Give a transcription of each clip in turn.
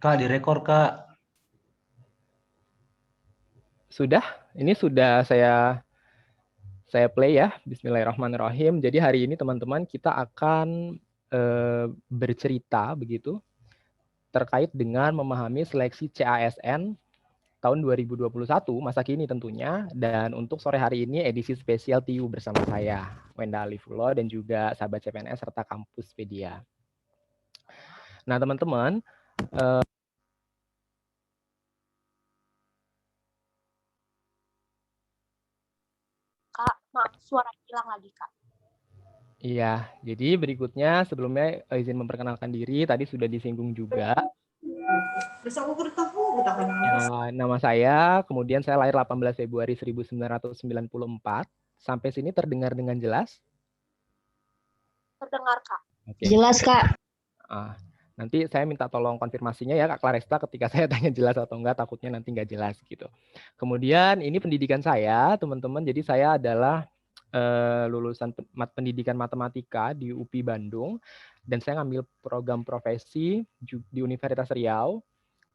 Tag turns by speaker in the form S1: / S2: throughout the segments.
S1: Kak, direkor, Kak.
S2: Sudah, ini sudah saya play ya. Bismillahirrahmanirrahim. Jadi hari ini teman-teman kita akan bercerita begitu terkait dengan memahami seleksi CASN tahun 2021 masa kini tentunya. Dan untuk sore hari ini edisi spesial TIU bersama saya Wenda Alifullah dan juga sahabat CPNS serta kampus Pedia. Nah teman-teman,
S3: Kak, maaf suara hilang lagi, Kak.
S2: iya, jadi berikutnya sebelumnya izin memperkenalkan diri, tadi sudah disinggung juga. Ya, nama saya, kemudian saya lahir 18 Februari 1994. Sampai sini terdengar dengan jelas?
S3: Terdengar, Kak.
S2: Oke.
S4: Jelas, Kak.
S2: Nanti saya minta tolong konfirmasinya ya Kak Claresta ketika saya tanya jelas atau enggak, takutnya nanti enggak jelas gitu. Kemudian ini pendidikan saya, teman-teman. Jadi saya adalah lulusan pendidikan matematika di UPI Bandung dan saya ngambil program profesi di Universitas Riau.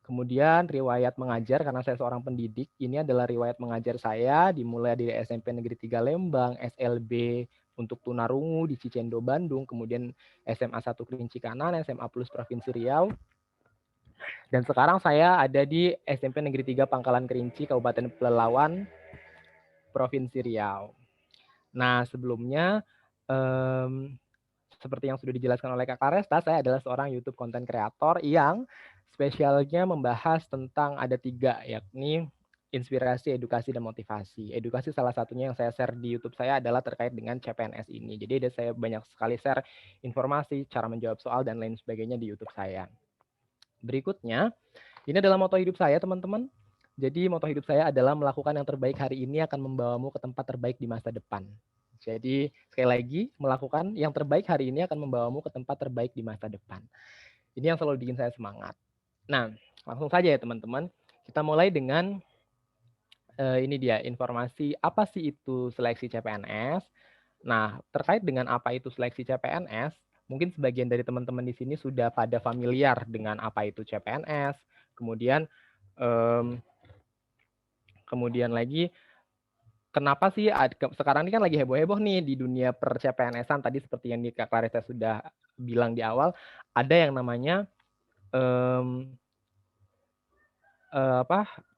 S2: Kemudian riwayat mengajar karena saya seorang pendidik, ini adalah riwayat mengajar saya dimulai dari SMP Negeri 3 Lembang, SLB untuk Tunarungu di Cicendo Bandung, kemudian SMA 1 Kerinci Kanan, SMA Plus Provinsi Riau. Dan sekarang saya ada di SMP Negeri 3 Pangkalan Kerinci, Kabupaten Pelalawan, Provinsi Riau. Nah, sebelumnya seperti yang sudah dijelaskan oleh Kak Claresta, saya adalah seorang YouTube content creator yang spesialnya membahas tentang ada 3, yakni inspirasi, edukasi, dan motivasi. Edukasi salah satunya yang saya share di YouTube saya adalah terkait dengan CPNS ini. Jadi saya banyak sekali share informasi, cara menjawab soal, dan lain sebagainya di YouTube saya. Berikutnya, ini adalah moto hidup saya, teman-teman. Jadi moto hidup saya adalah melakukan yang terbaik hari ini akan membawamu ke tempat terbaik di masa depan. Jadi sekali lagi, melakukan yang terbaik hari ini akan membawamu ke tempat terbaik di masa depan. Ini yang selalu bikin saya semangat. Nah, langsung saja ya teman-teman. Kita mulai dengan ini dia informasi apa sih itu seleksi CPNS. Nah, terkait dengan apa itu seleksi CPNS, mungkin sebagian dari teman-teman di sini sudah pada familiar dengan apa itu CPNS. Kemudian lagi, kenapa sih sekarang ini kan lagi heboh-heboh nih di dunia per CPNS-an, tadi seperti yang Kak Clarissa sudah bilang di awal, ada yang namanya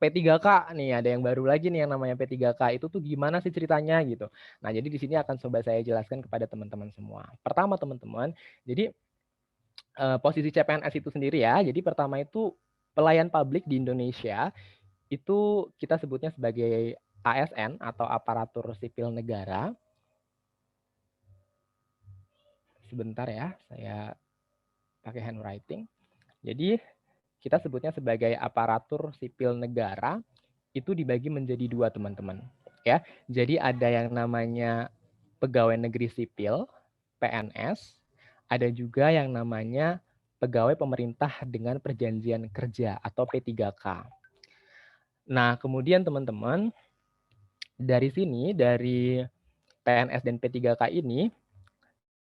S2: P3K nih, ada yang baru lagi nih yang namanya P3K. Itu tuh gimana sih ceritanya gitu. Nah, jadi di sini akan coba saya jelaskan kepada teman-teman semua. Pertama teman-teman, jadi posisi CPNS itu sendiri ya. Jadi pertama itu pelayan publik di Indonesia itu kita sebutnya sebagai ASN atau aparatur sipil negara. Sebentar ya, saya pakai handwriting. Jadi kita sebutnya sebagai aparatur sipil negara itu dibagi menjadi 2 teman-teman. Ya, jadi ada yang namanya pegawai negeri sipil (PNS), ada juga yang namanya pegawai pemerintah dengan perjanjian kerja atau P3K. Nah, kemudian teman-teman dari sini dari PNS dan P3K ini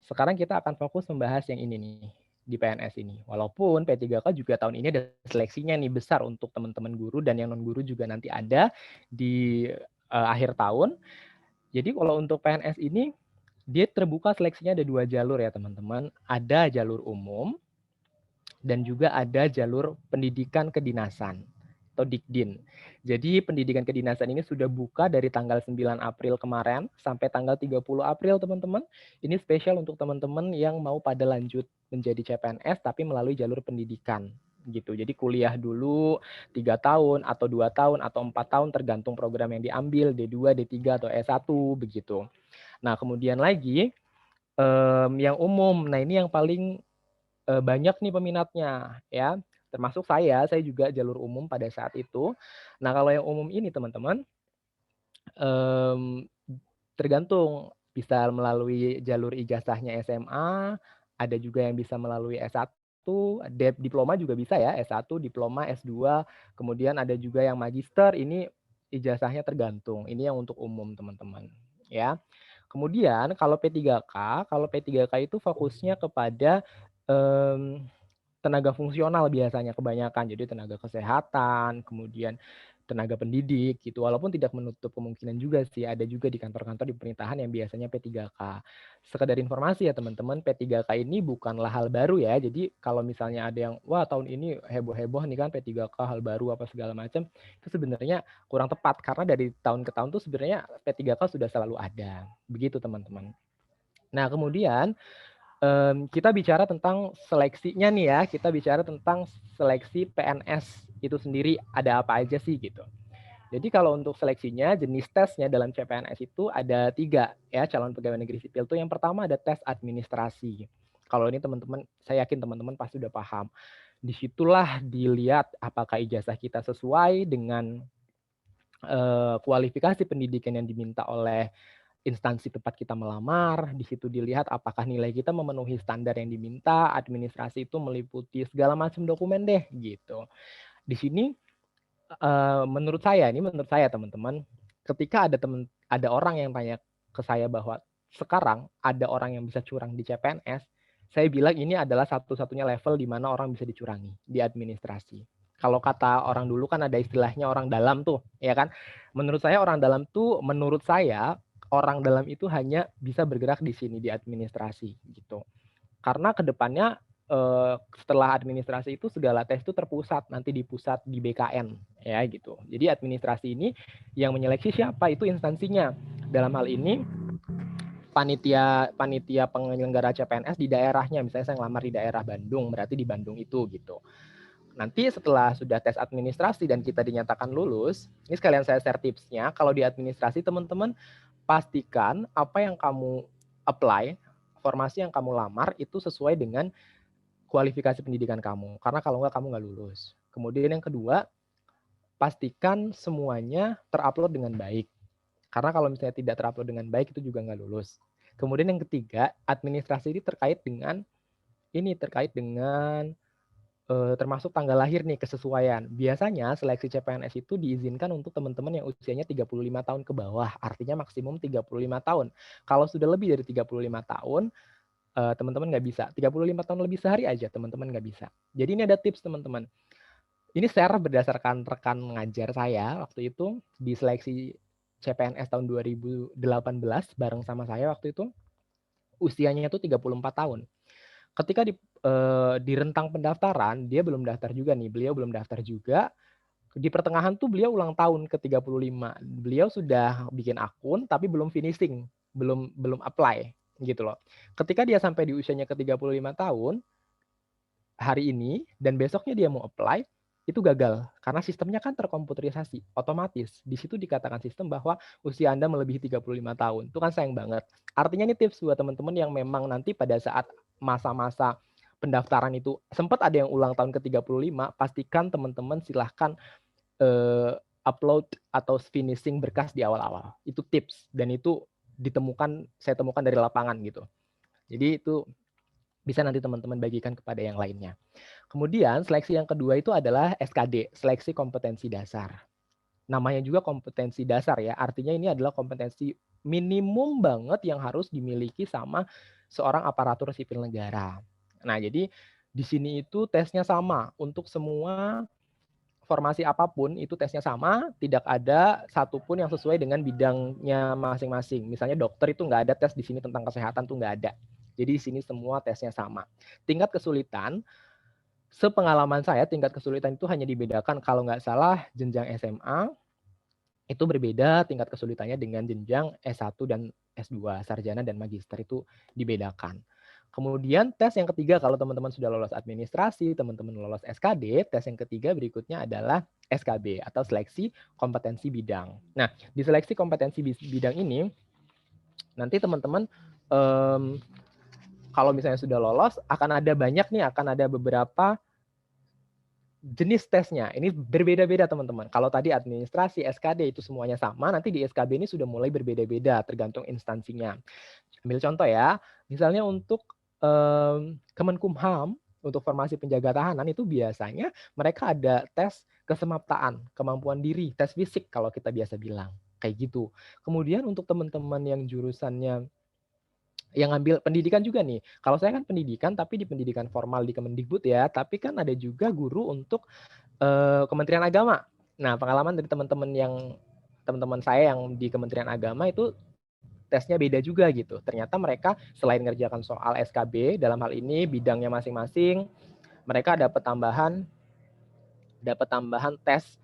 S2: sekarang kita akan fokus membahas yang ini nih di PNS ini. Walaupun P3K juga tahun ini ada seleksinya nih besar untuk teman-teman guru dan yang non guru juga nanti ada di akhir tahun. Jadi kalau untuk PNS ini dia terbuka seleksinya ada 2 jalur ya teman-teman. Ada jalur umum dan juga ada jalur pendidikan kedinasan atau Dikdin. Jadi pendidikan kedinasan ini sudah buka dari tanggal 9 April kemarin sampai tanggal 30 April teman-teman. Ini spesial untuk teman-teman yang mau pada lanjut menjadi CPNS tapi melalui jalur pendidikan gitu. Jadi kuliah dulu 3 tahun atau 2 tahun atau 4 tahun tergantung program yang diambil, D2, D3 atau S1 begitu. Nah, kemudian lagi yang umum. Nah, ini yang paling banyak nih peminatnya ya. Termasuk saya juga jalur umum pada saat itu. Nah, kalau yang umum ini teman-teman tergantung bisa melalui jalur ijazahnya SMA, ada juga yang bisa melalui S1, diploma juga bisa ya, S1, diploma, S2, kemudian ada juga yang magister, ini ijazahnya tergantung. Ini yang untuk umum teman-teman ya. Kemudian kalau P3K itu fokusnya kepada tenaga fungsional biasanya kebanyakan. Jadi tenaga kesehatan, kemudian tenaga pendidik gitu. Walaupun tidak menutup kemungkinan juga sih, ada juga di kantor-kantor di pemerintahan yang biasanya P3K. Sekedar informasi ya teman-teman, P3K ini bukanlah hal baru ya. Jadi kalau misalnya ada yang, wah tahun ini heboh-heboh nih kan P3K hal baru apa segala macam, itu sebenarnya kurang tepat karena dari tahun ke tahun tuh sebenarnya P3K sudah selalu ada. Begitu teman-teman. Nah kemudian kita bicara tentang seleksinya nih ya, kita bicara tentang seleksi PNS itu sendiri ada apa aja sih gitu. Jadi kalau untuk seleksinya, jenis tesnya dalam CPNS itu ada 3 ya, calon pegawai negeri sipil itu. Yang pertama ada tes administrasi. Kalau ini teman-teman, saya yakin teman-teman pasti udah paham. Disitulah dilihat apakah ijazah kita sesuai dengan kualifikasi pendidikan yang diminta oleh instansi tempat kita melamar. Di situ dilihat apakah nilai kita memenuhi standar yang diminta. Administrasi itu meliputi segala macam dokumen deh gitu. Di sini menurut saya teman-teman, ketika ada orang yang tanya ke saya bahwa sekarang ada orang yang bisa curang di CPNS, saya bilang ini adalah satu-satunya level di mana orang bisa dicurangi di administrasi. Kalau kata orang dulu kan ada istilahnya orang dalam tuh, ya kan? Menurut saya orang dalam itu hanya bisa bergerak di sini di administrasi gitu. Karena kedepannya setelah administrasi itu segala tes itu terpusat nanti di pusat di BKN ya gitu. Jadi administrasi ini yang menyeleksi siapa itu instansinya. Dalam hal ini panitia penyelenggara CPNS di daerahnya. Misalnya saya ngelamar di daerah Bandung, berarti di Bandung itu gitu. Nanti setelah sudah tes administrasi dan kita dinyatakan lulus, ini sekalian saya share tipsnya. Kalau di administrasi teman-teman pastikan apa yang kamu apply, formasi yang kamu lamar itu sesuai dengan kualifikasi pendidikan kamu. Karena kalau enggak, kamu nggak lulus. Kemudian yang kedua, pastikan semuanya terupload dengan baik. Karena kalau misalnya tidak terupload dengan baik, itu juga nggak lulus. Kemudian yang ketiga, administrasi ini terkait dengan termasuk tanggal lahir nih, kesesuaian. Biasanya seleksi CPNS itu diizinkan untuk teman-teman yang usianya 35 tahun ke bawah, artinya maksimum 35 tahun. Kalau sudah lebih dari 35 tahun, teman-teman nggak bisa. 35 tahun lebih sehari aja teman-teman nggak bisa. Jadi ini ada tips teman-teman. Ini share berdasarkan rekan ngajar saya waktu itu di seleksi CPNS tahun 2018 bareng sama saya waktu itu. Usianya itu 34 tahun. Ketika di rentang pendaftaran, dia belum daftar juga nih, beliau belum daftar juga. Di pertengahan tuh beliau ulang tahun ke 35. Beliau sudah bikin akun tapi belum finishing, belum apply gitu loh. Ketika dia sampai di usianya ke 35 tahun, hari ini dan besoknya dia mau apply, itu gagal karena sistemnya kan terkomputerisasi, otomatis. Di situ dikatakan sistem bahwa usia Anda melebihi 35 tahun. Itu kan sayang banget. Artinya ini tips buat teman-teman yang memang nanti pada saat masa-masa pendaftaran itu sempat ada yang ulang tahun ke 35, pastikan teman-teman silahkan upload atau finishing berkas di awal-awal. Itu tips dan itu saya temukan dari lapangan gitu. Jadi itu bisa nanti teman-teman bagikan kepada yang lainnya. Kemudian seleksi yang kedua itu adalah SKD, seleksi kompetensi dasar. Namanya juga kompetensi dasar ya, artinya ini adalah kompetensi minimum banget yang harus dimiliki sama seorang aparatur sipil negara. Nah, jadi di sini itu tesnya sama untuk semua formasi apapun, itu tesnya sama, tidak ada satupun yang sesuai dengan bidangnya masing-masing. Misalnya dokter itu nggak ada tes di sini tentang kesehatan tuh nggak ada. Jadi di sini semua tesnya sama. Tingkat kesulitan, sepengalaman saya tingkat kesulitan itu hanya dibedakan kalau nggak salah jenjang SMA itu berbeda tingkat kesulitannya dengan jenjang S1 dan S2, sarjana dan magister itu dibedakan. Kemudian tes yang ketiga kalau teman-teman sudah lolos administrasi, teman-teman lolos SKD, tes yang ketiga berikutnya adalah SKB atau seleksi kompetensi bidang. Nah, di seleksi kompetensi bidang ini, nanti teman-teman kalau misalnya sudah lolos akan ada beberapa jenis tesnya. Ini berbeda-beda teman-teman. Kalau tadi administrasi, SKD itu semuanya sama, nanti di SKB ini sudah mulai berbeda-beda tergantung instansinya. Ambil contoh ya, misalnya untuk Kemenkumham, untuk formasi penjaga tahanan itu biasanya mereka ada tes kesemaptaan, kemampuan diri, tes fisik kalau kita biasa bilang. Kayak gitu. Kemudian untuk teman-teman yang jurusannya yang ngambil pendidikan juga nih. Kalau saya kan pendidikan, tapi di pendidikan formal di Kemendikbud ya, tapi kan ada juga guru untuk Kementerian Agama. Nah, pengalaman dari teman-teman saya yang di Kementerian Agama itu tesnya beda juga gitu. Ternyata mereka selain ngerjakan soal SKB, dalam hal ini bidangnya masing-masing, mereka dapat tambahan tes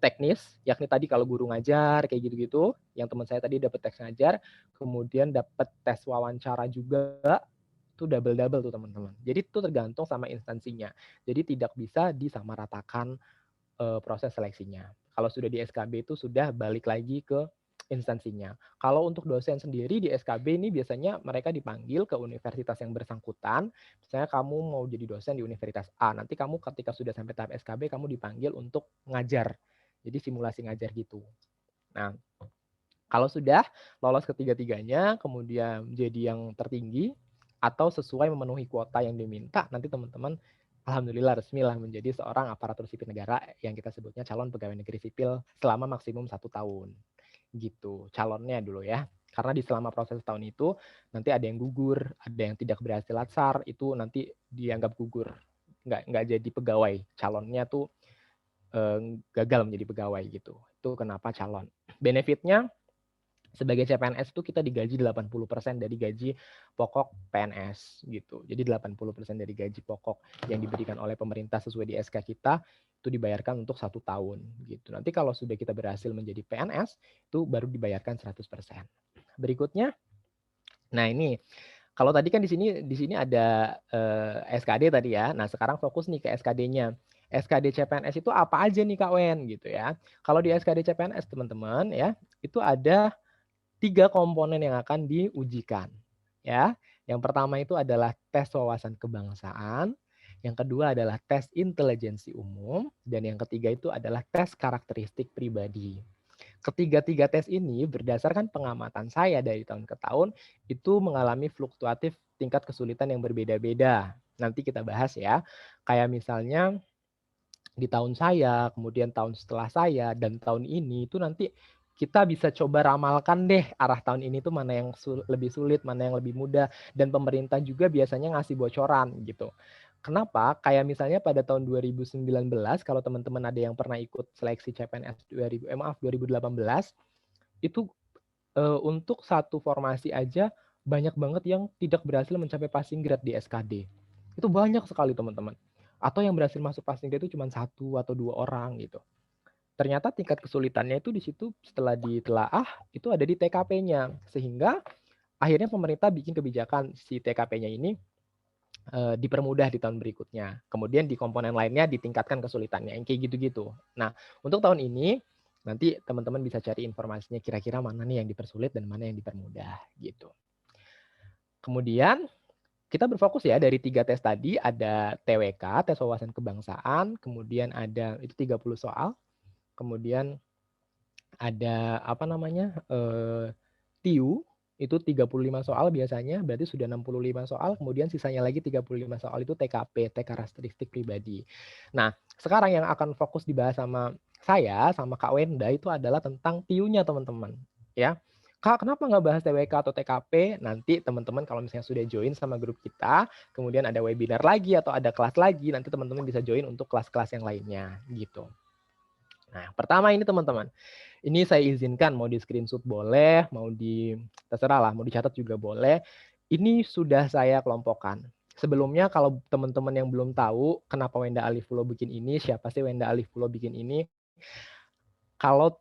S2: teknis, yakni tadi kalau guru ngajar kayak gitu-gitu, yang teman saya tadi dapat tes ngajar, kemudian dapat tes wawancara juga, itu double-double tuh teman-teman. Jadi itu tergantung sama instansinya. Jadi tidak bisa disamaratakan proses seleksinya. Kalau sudah di SKB itu sudah balik lagi ke instansinya. Kalau untuk dosen sendiri di SKB ini biasanya mereka dipanggil ke universitas yang bersangkutan. Misalnya kamu mau jadi dosen di Universitas A, nanti kamu ketika sudah sampai tahap SKB kamu dipanggil untuk ngajar. Jadi simulasi ngajar gitu. Nah, kalau sudah lolos ketiga-tiganya, kemudian jadi yang tertinggi atau sesuai memenuhi kuota yang diminta, nanti teman-teman alhamdulillah resmilah menjadi seorang aparatur sipil negara yang kita sebutnya calon pegawai negeri sipil selama maksimum 1 tahun. Gitu, calonnya dulu ya. Karena di selama proses tahun itu nanti ada yang gugur, ada yang tidak berhasil latsar, itu nanti dianggap gugur. Nggak jadi pegawai. Calonnya tuh gagal menjadi pegawai gitu. Itu kenapa calon. Benefitnya sebagai CPNS itu kita digaji 80% dari gaji pokok PNS gitu. Jadi 80% dari gaji pokok yang diberikan oleh pemerintah sesuai di SK kita itu dibayarkan untuk 1 tahun gitu. Nanti kalau sudah kita berhasil menjadi PNS itu baru dibayarkan 100%. Berikutnya, nah ini kalau tadi kan di sini ada SKD tadi ya. Nah, sekarang fokus nih ke SKD-nya. SKD CPNS itu apa aja nih Kak Wen gitu ya. Kalau di SKD CPNS teman-teman ya, itu ada 3 komponen yang akan diujikan. Ya, yang pertama itu adalah tes wawasan kebangsaan, yang kedua adalah tes intelijensi umum, dan yang ketiga itu adalah tes karakteristik pribadi. Ketiga-tiga tes ini berdasarkan pengamatan saya dari tahun ke tahun itu mengalami fluktuatif tingkat kesulitan yang berbeda-beda. Nanti kita bahas ya. Kayak misalnya di tahun saya, kemudian tahun setelah saya, dan tahun ini itu nanti kita bisa coba ramalkan deh arah tahun ini tuh mana yang lebih sulit, mana yang lebih mudah, dan pemerintah juga biasanya ngasih bocoran gitu. Kenapa? Kayak misalnya pada tahun 2019, kalau teman-teman ada yang pernah ikut seleksi CPNS 2018, itu untuk satu formasi aja banyak banget yang tidak berhasil mencapai passing grade di SKD. Itu banyak sekali teman-teman. Atau yang berhasil masuk passing grade itu cuma 1 atau 2 orang gitu. Ternyata tingkat kesulitannya itu di situ setelah ditelaah itu ada di TKP-nya. Sehingga akhirnya pemerintah bikin kebijakan si TKP-nya ini dipermudah di tahun berikutnya. Kemudian di komponen lainnya ditingkatkan kesulitannya, yang kayak gitu-gitu. Nah, untuk tahun ini nanti teman-teman bisa cari informasinya kira-kira mana nih yang dipersulit dan mana yang dipermudah gitu. Kemudian kita berfokus ya dari 3 tes tadi, ada TWK, tes wawasan kebangsaan, kemudian ada itu 30 soal, kemudian ada apa namanya, TIU, itu 35 soal biasanya, berarti sudah 65 soal, kemudian sisanya lagi 35 soal itu TKP, tes karakteristik pribadi. Nah, sekarang yang akan fokus dibahas sama saya, sama Kak Wenda itu adalah tentang TIU-nya teman-teman, ya. Kak, kenapa nggak bahas TWK atau TKP? Nanti teman-teman kalau misalnya sudah join sama grup kita, kemudian ada webinar lagi atau ada kelas lagi, nanti teman-teman bisa join untuk kelas-kelas yang lainnya, gitu. Nah, pertama ini teman-teman, ini saya izinkan mau di-screenshot boleh, mau terserah lah, mau dicatat juga boleh. Ini sudah saya kelompokkan. Sebelumnya kalau teman-teman yang belum tahu kenapa Wenda Alifulo bikin ini, siapa sih Wenda Alifulo bikin ini, kalau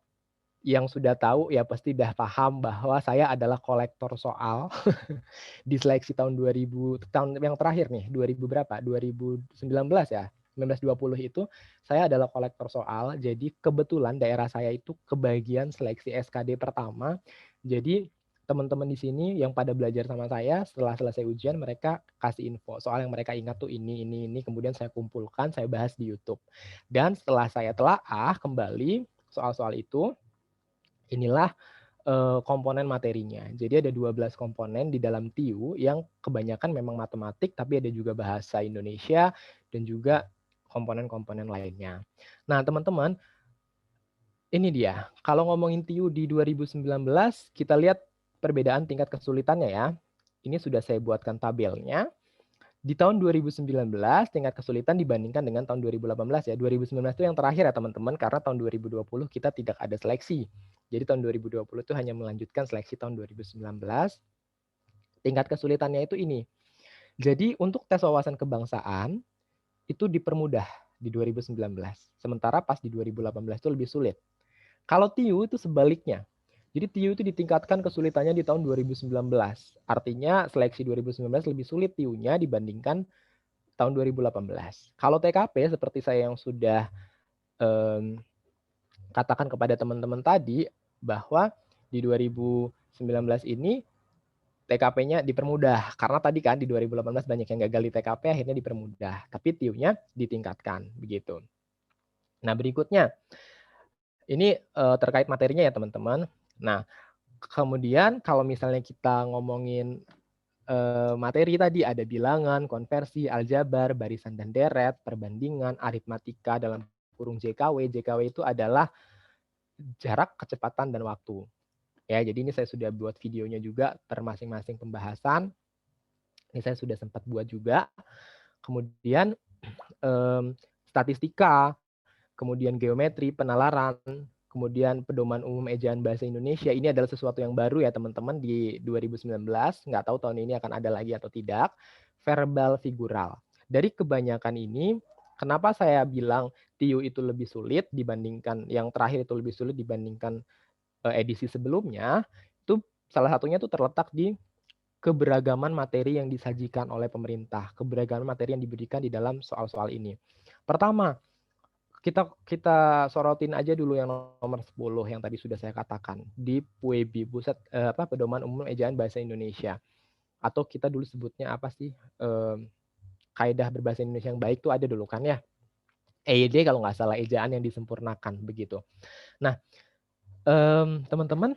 S2: yang sudah tahu ya pasti udah paham bahwa saya adalah kolektor soal di seleksi tahun 2000, tahun yang terakhir nih, 2000 berapa? 2019 ya. 1920 itu saya adalah kolektor soal. Jadi kebetulan daerah saya itu kebagian seleksi SKD pertama. Jadi teman-teman di sini yang pada belajar sama saya setelah selesai ujian mereka kasih info soal yang mereka ingat tuh ini kemudian saya kumpulkan, saya bahas di YouTube. Dan setelah saya telaah kembali soal-soal itu, inilah komponen materinya. Jadi ada 12 komponen di dalam TIU yang kebanyakan memang matematik, tapi ada juga bahasa Indonesia dan juga komponen-komponen lainnya. Nah, teman-teman, ini dia. Kalau ngomongin TIU di 2019, kita lihat perbedaan tingkat kesulitannya ya. ini sudah saya buatkan tabelnya. Di tahun 2019 tingkat kesulitan dibandingkan dengan tahun 2018 ya. 2019 itu yang terakhir ya teman-teman, karena tahun 2020 kita tidak ada seleksi. Jadi tahun 2020 itu hanya melanjutkan seleksi tahun 2019. Tingkat kesulitannya itu ini. Jadi untuk tes wawasan kebangsaan itu dipermudah di 2019. Sementara pas di 2018 itu lebih sulit. Kalau TIU itu sebaliknya. Jadi TIU itu ditingkatkan kesulitannya di tahun 2019. Artinya seleksi 2019 lebih sulit TIU-nya dibandingkan tahun 2018. Kalau TKP seperti saya yang sudah katakan kepada teman-teman tadi bahwa di 2019 ini TKP-nya dipermudah. Karena tadi kan di 2018 banyak yang gagal di TKP, akhirnya dipermudah. Tapi TIU-nya ditingkatkan, begitu. Nah, berikutnya. Ini terkait materinya ya teman-teman. Nah, kemudian kalau misalnya kita ngomongin materi tadi ada bilangan, konversi, aljabar, barisan dan deret, perbandingan, aritmatika dalam kurung JKW. JKW itu adalah jarak, kecepatan, dan waktu. Ya, jadi ini saya sudah buat videonya juga per masing-masing pembahasan. Ini saya sudah sempat buat juga. Kemudian statistika, kemudian geometri, penalaran, kemudian pedoman umum ejaan bahasa Indonesia. Ini adalah sesuatu yang baru ya teman-teman di 2019. Nggak tahu tahun ini akan ada lagi atau tidak. Verbal figural. Dari kebanyakan ini, kenapa saya bilang TIU itu lebih sulit dibandingkan, yang terakhir itu lebih sulit dibandingkan edisi sebelumnya, itu salah satunya itu terletak di keberagaman materi yang disajikan oleh pemerintah, keberagaman materi yang diberikan di dalam soal-soal ini. Pertama, kita sorotin aja dulu yang nomor 10 yang tadi sudah saya katakan di PUEBI, Pedoman Umum Ejaan Bahasa Indonesia, atau kita dulu sebutnya apa sih, kaidah berbahasa Indonesia yang baik tuh ada dulu kan ya, EYD kalau nggak salah, ejaan yang disempurnakan begitu. Nah, teman-teman,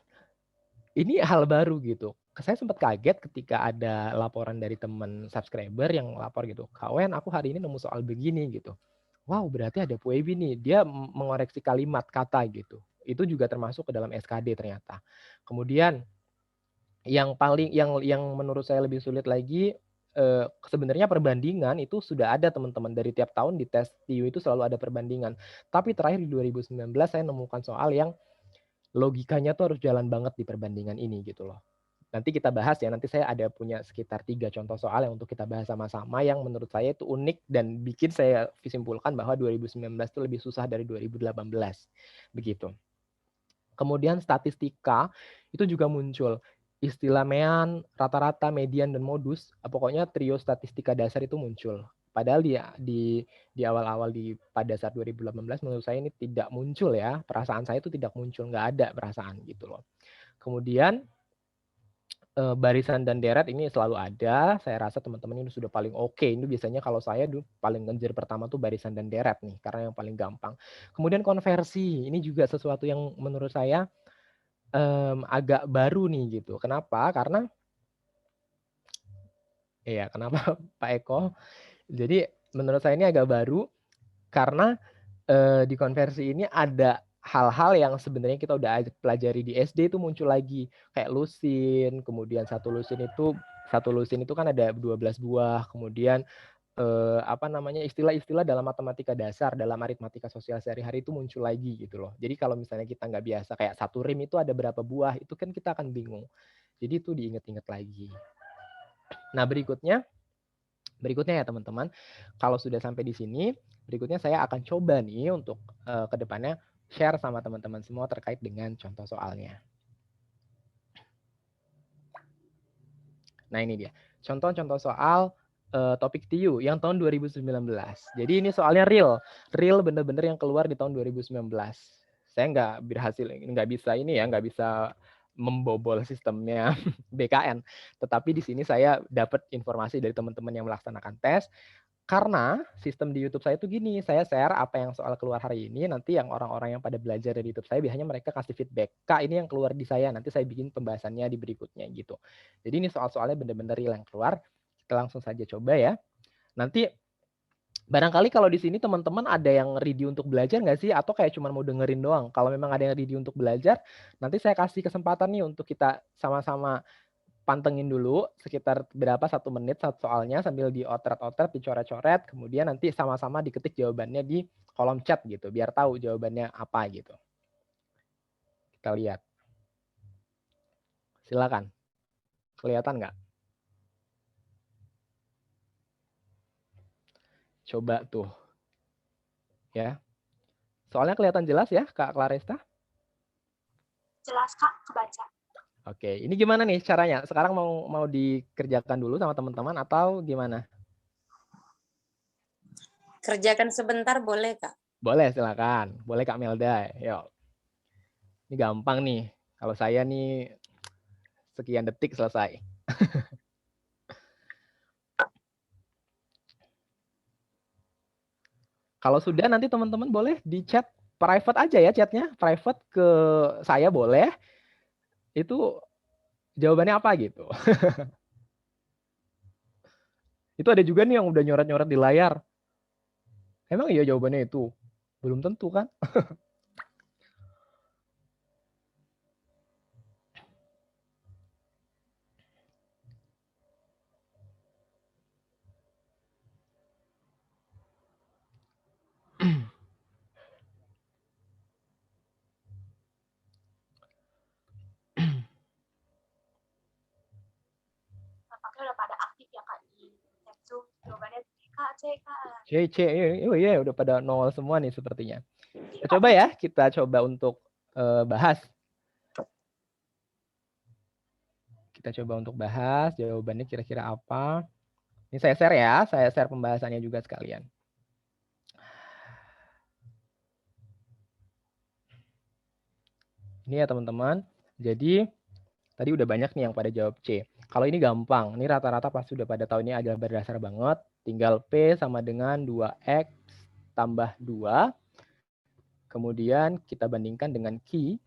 S2: ini hal baru gitu. Saya sempat kaget ketika ada laporan dari teman subscriber yang lapor gitu, Kak Wen, aku hari ini nemu soal begini gitu. Wow, berarti ada PUEBI nih, dia mengoreksi kalimat kata gitu. Itu juga termasuk ke dalam SKD ternyata. Kemudian yang menurut saya lebih sulit lagi, sebenarnya perbandingan itu sudah ada teman-teman, dari tiap tahun di tes TIU itu selalu ada perbandingan. Tapi terakhir di 2019 saya nemukan soal yang logikanya tuh harus jalan banget di perbandingan ini gitu loh. Nanti kita bahas ya, nanti saya ada punya sekitar 3 contoh soal yang untuk kita bahas sama-sama yang menurut saya itu unik dan bikin saya simpulkan bahwa 2019 itu lebih susah dari 2018. Begitu. Kemudian statistika itu juga muncul. Istilah mean, rata-rata, median, dan modus, pokoknya trio statistika dasar itu muncul. Padahal di awal-awal pada saat 2018 menurut saya ini tidak muncul ya, perasaan saya itu tidak muncul, nggak ada perasaan gitu loh. Kemudian barisan dan deret ini selalu ada, saya rasa teman-teman ini sudah paling oke. Ini biasanya kalau saya dulu paling ngejar pertama tuh barisan dan deret nih, karena yang paling gampang. Kemudian konversi, ini juga sesuatu yang menurut saya agak baru nih gitu. Kenapa? Karena kenapa Pak Eko? Jadi menurut saya ini agak baru karena di konversi ini ada hal-hal yang sebenarnya kita udah pelajari di SD itu muncul lagi, kayak lusin, kemudian satu lusin itu kan ada 12 buah, kemudian istilah-istilah dalam matematika dasar, dalam aritmatika sosial sehari-hari itu muncul lagi gitu loh. Jadi kalau misalnya kita nggak biasa kayak satu rim itu ada berapa buah, itu kan kita akan bingung. Jadi itu diingat-ingat lagi. Nah, berikutnya ya teman-teman, kalau sudah sampai di sini, berikutnya saya akan coba nih untuk kedepannya share sama teman-teman semua terkait dengan contoh soalnya. Nah, ini dia. Contoh-contoh soal topik TIU yang tahun 2019. Jadi ini soalnya real bener-bener yang keluar di tahun 2019. Saya nggak bisa membobol sistemnya BKN. Tetapi di sini saya dapat informasi dari teman-teman yang melaksanakan tes. Karena sistem di YouTube saya itu gini, saya share apa yang soal keluar hari ini, nanti yang orang-orang yang pada belajar dari YouTube saya biasanya mereka kasih feedback, Kak ini yang keluar di saya, nanti saya bikin pembahasannya di berikutnya gitu. Jadi ini soal-soalnya benar-benar real yang keluar, kita langsung saja coba ya. Nanti barangkali kalau di sini teman-teman ada yang ready untuk belajar nggak sih? Atau kayak cuma mau dengerin doang? Kalau memang ada yang ready untuk belajar, nanti saya kasih kesempatan nih untuk kita sama-sama pantengin dulu sekitar berapa 1 menit satu soalnya sambil diotret-otret, dicoret-coret, kemudian nanti sama-sama diketik jawabannya di kolom chat gitu, biar tahu jawabannya apa gitu. Kita lihat. Silakan. Kelihatan nggak? Coba tuh. Ya. Soalnya kelihatan jelas ya, Kak Claresta?
S3: Jelas, Kak, kebaca.
S2: Oke, ini gimana nih caranya? Sekarang mau dikerjakan dulu sama teman-teman atau gimana?
S1: Kerjakan sebentar boleh, Kak?
S2: Boleh, silakan. Boleh Kak Melda. Yuk. Ini gampang nih. Kalau saya nih sekian detik selesai. Kalau sudah nanti teman-teman boleh di chat private aja ya chatnya. Private ke saya boleh. Itu jawabannya apa gitu. Itu ada juga nih yang udah nyoret-nyoret di layar. Emang iya jawabannya itu? Belum tentu kan?
S3: Tampaknya udah pada aktif ya, Kak, di chat Zoom. Jawabannya Kak, C, Kak.
S2: C, oh iya udah pada nol semua nih sepertinya. Coba ya, kita coba untuk bahas. Kita coba untuk bahas jawabannya kira-kira apa. Ini saya share ya, saya share pembahasannya juga sekalian. Ini ya teman-teman. Jadi tadi udah banyak nih yang pada jawab C. Kalau ini gampang, ini rata-rata pasti udah pada tahu ini adalah berdasar banget. Tinggal P sama dengan 2X tambah 2. Kemudian kita bandingkan dengan Q.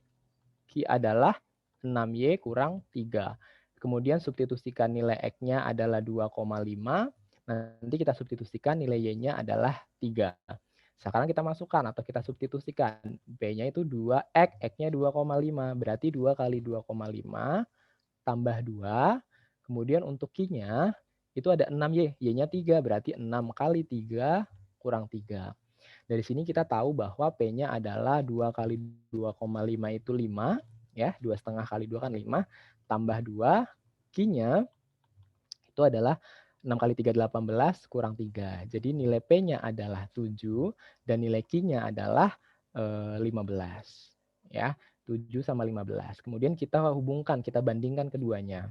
S2: Q adalah 6Y kurang 3. Kemudian substitusikan nilai X-nya adalah 2,5. Nanti kita substitusikan nilai Y-nya adalah 3. Sekarang kita masukkan atau kita substitusikan. B-nya itu 2X, X-nya 2,5. Berarti 2 kali 2,5 tambah 2. Kemudian untuk Q-nya itu ada 6Y. Y-nya 3, berarti 6 kali 3 kurang 3. Dari sini kita tahu bahwa P-nya adalah 2 kali 2,5 itu 5. Ya, 2,5 kali 2 kan 5. Tambah 2, Q-nya itu adalah 6 kali 3, 18 kurang 3. Jadi nilai P-nya adalah 7 dan nilai Q-nya adalah 15. Ya, 7 sama 15. Kemudian kita hubungkan, kita bandingkan keduanya.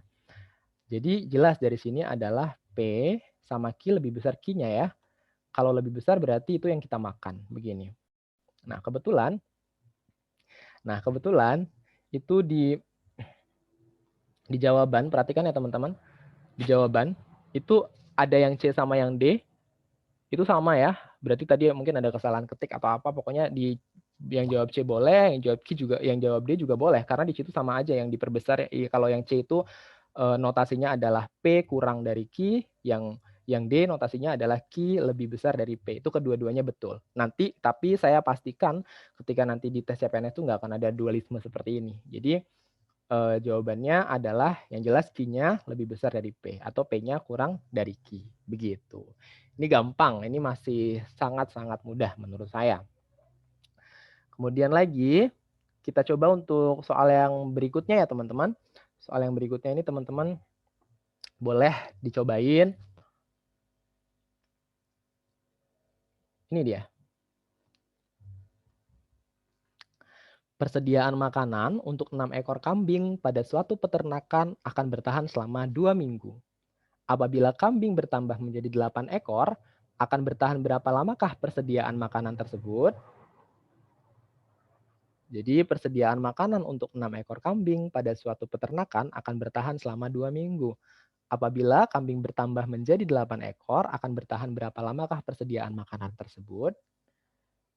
S2: Jadi jelas dari sini adalah P sama Q lebih besar Q-nya ya. Kalau lebih besar berarti itu yang kita makan, begini. Nah, kebetulan itu di jawaban, perhatikan ya teman-teman. Di jawaban itu ada yang C sama yang D. Itu sama ya. Berarti tadi mungkin ada kesalahan ketik atau apa, pokoknya di yang jawab C boleh, yang jawab Q juga, yang jawab D juga boleh karena di situ sama aja yang diperbesar. Kalau yang C itu notasinya adalah P kurang dari Q, yang D notasinya adalah Q lebih besar dari P. Itu kedua-duanya betul. Nanti, tapi saya pastikan ketika nanti di tes CPNS itu nggak akan ada dualisme seperti ini. Jadi jawabannya adalah yang jelas Q-nya lebih besar dari P atau P-nya kurang dari Q. Begitu. Ini gampang, ini masih sangat-sangat mudah menurut saya. Kemudian lagi, kita coba untuk soal yang berikutnya ya teman-teman. Soal yang berikutnya ini teman-teman boleh dicobain. Ini dia. Persediaan makanan untuk 6 ekor kambing pada suatu peternakan akan bertahan selama 2 minggu. Apabila kambing bertambah menjadi 8 ekor, akan bertahan berapa lamakah persediaan makanan tersebut? Jadi persediaan makanan untuk 6 ekor kambing pada suatu peternakan akan bertahan selama 2 minggu. Apabila kambing bertambah menjadi 8 ekor, akan bertahan berapa lamakah persediaan makanan tersebut?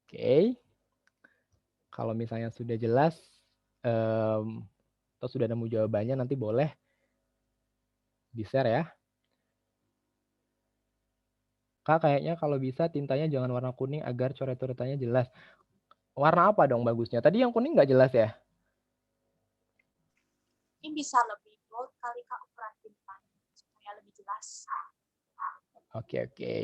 S2: Oke. Kalau misalnya sudah jelas, atau sudah nemu jawabannya, nanti boleh di-share ya. Kak, kayaknya kalau bisa tintanya jangan warna kuning agar coret-coretannya jelas. Warna apa dong bagusnya? Tadi yang kuning nggak jelas ya?
S3: Ini bisa lebih bold kali, Kak, ukurannya. kelas.
S2: Oke, oke.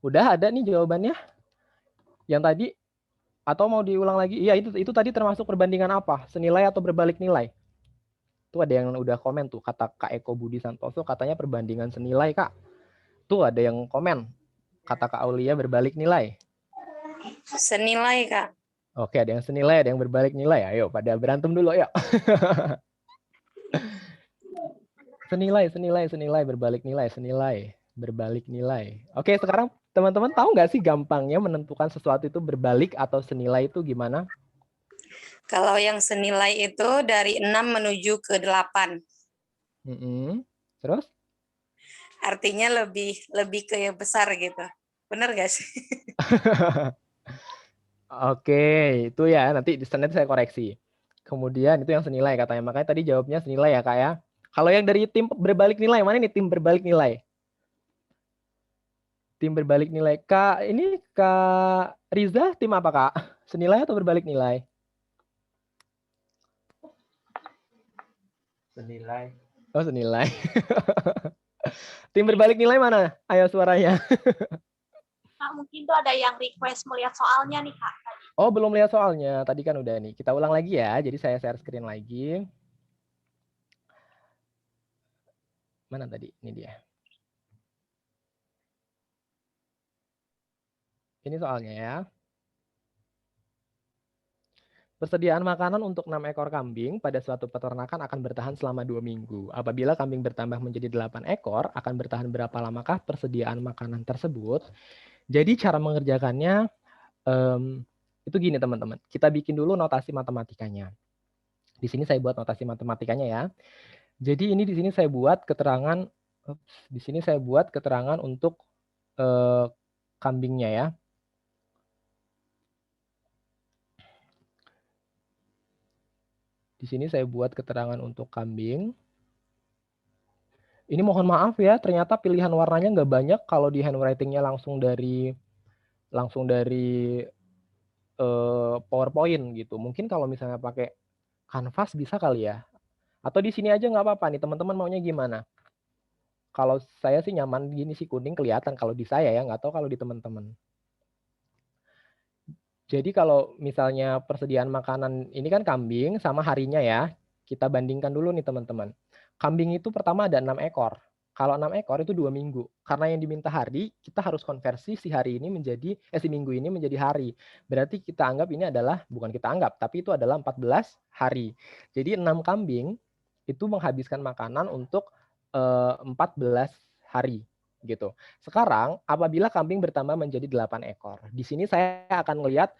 S2: Udah ada nih jawabannya yang tadi atau mau diulang lagi? Iya, itu tadi termasuk perbandingan apa? Senilai atau berbalik nilai? Tuh ada yang udah komen tuh, kata Kak Eko Budi Santoso katanya perbandingan senilai, Kak. Tuh ada yang komen, kata Kak Aulia berbalik nilai.
S1: Senilai, Kak.
S2: Oke, ada yang senilai, ada yang berbalik nilai. Ayo, pada berantem dulu, ayo. senilai, berbalik nilai, senilai, berbalik nilai. Oke, sekarang teman-teman tahu nggak sih gampangnya menentukan sesuatu itu berbalik atau senilai itu gimana?
S1: Kalau yang senilai itu dari 6 menuju ke 8.
S2: Terus?
S1: Artinya lebih ke yang besar gitu. Benar nggak sih?
S2: Oke, itu ya nanti saya koreksi. Kemudian itu yang senilai katanya. Makanya tadi jawabnya senilai ya, Kak ya. Kalau yang dari tim berbalik nilai, mana nih tim berbalik nilai? Tim berbalik nilai. Kak, ini Kak Riza tim apa, Kak? Senilai atau berbalik nilai?
S4: Senilai.
S2: Oh, senilai. Tim berbalik nilai mana? Ayo suaranya.
S3: Kak, mungkin tuh ada yang request melihat soalnya nih, Kak.
S2: Oh, belum lihat soalnya. Tadi kan udah nih. Kita ulang lagi ya. Jadi saya share screen lagi. Mana tadi? Ini dia. Ini soalnya ya. Persediaan makanan untuk 6 ekor kambing pada suatu peternakan akan bertahan selama 2 minggu. Apabila kambing bertambah menjadi 8 ekor, akan bertahan berapa lamakah persediaan makanan tersebut? Jadi cara mengerjakannya itu gini teman-teman. Kita bikin dulu notasi matematikanya. Di sini saya buat notasi matematikanya ya. Jadi ini di sini saya buat keterangan untuk kambingnya ya. Di sini saya buat keterangan untuk kambing. Ini mohon maaf ya, ternyata pilihan warnanya nggak banyak kalau di handwriting-nya langsung dari PowerPoint gitu. Mungkin kalau misalnya pakai Canvas bisa kali ya. Atau di sini aja nggak apa-apa nih, teman-teman maunya gimana? Kalau saya sih nyaman gini sih, kuning kelihatan kalau di saya ya, nggak tahu kalau di teman-teman. Jadi kalau misalnya persediaan makanan ini kan kambing sama harinya ya, kita bandingkan dulu nih teman-teman. Kambing itu pertama ada 6 ekor. Kalau 6 ekor itu 2 minggu. Karena yang diminta hari, kita harus konversi si hari ini menjadi, si minggu ini menjadi hari. Berarti kita anggap ini adalah, bukan kita anggap, tapi itu adalah 14 hari. Jadi 6 kambing itu menghabiskan makanan untuk 14 hari. Gitu. Sekarang apabila kambing bertambah menjadi 8 ekor. Di sini saya akan melihat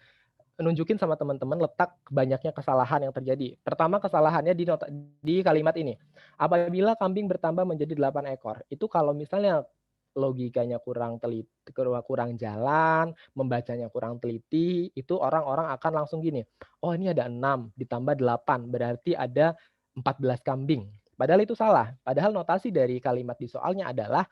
S2: nunjukin sama teman-teman letak banyaknya kesalahan yang terjadi. Pertama kesalahannya di kalimat ini. Apabila kambing bertambah menjadi 8 ekor. Itu kalau misalnya logikanya kurang teliti, kurang jalan, membacanya kurang teliti, itu orang-orang akan langsung gini. Oh, ini ada 6 ditambah 8, berarti ada 14 kambing. Padahal itu salah. Padahal notasi dari kalimat di soalnya adalah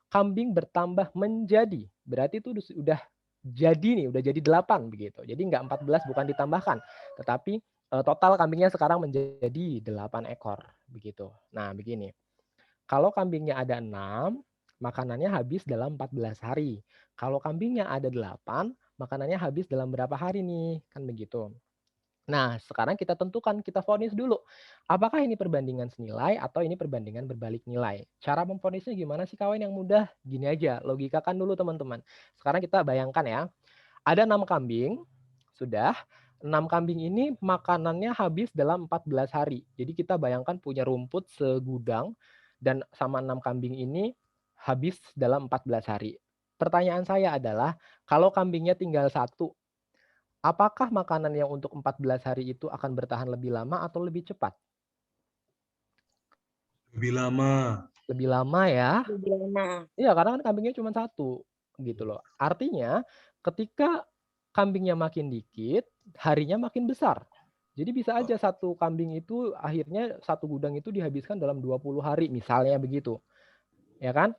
S2: kambing bertambah menjadi. Berarti itu udah jadi nih, udah jadi 8 begitu. Jadi enggak 14, bukan ditambahkan. Tetapi total kambingnya sekarang menjadi 8 ekor begitu. Nah, begini. Kalau kambingnya ada 6, makanannya habis dalam 14 hari. Kalau kambingnya ada 8, makanannya habis dalam berapa hari nih? Kan begitu. Nah, sekarang kita tentukan, kita vonis dulu. Apakah ini perbandingan senilai atau ini perbandingan berbalik nilai? Cara memvonisnya gimana sih kawan yang mudah? Gini aja, logikakan dulu teman-teman. Sekarang kita bayangkan ya, ada 6 kambing, sudah. 6 kambing ini makanannya habis dalam 14 hari. Jadi kita bayangkan punya rumput segudang dan sama 6 kambing ini habis dalam 14 hari. Pertanyaan saya adalah, kalau kambingnya tinggal 1, apakah makanan yang untuk 14 hari itu akan bertahan lebih lama atau lebih cepat?
S4: Lebih lama.
S2: Lebih lama ya.
S1: Lebih lama.
S2: Iya, karena kan kambingnya cuma 1 gitu loh. Artinya ketika kambingnya makin dikit, harinya makin besar. Jadi bisa aja satu kambing itu akhirnya satu gudang itu dihabiskan dalam 20 hari, misalnya begitu. Ya kan?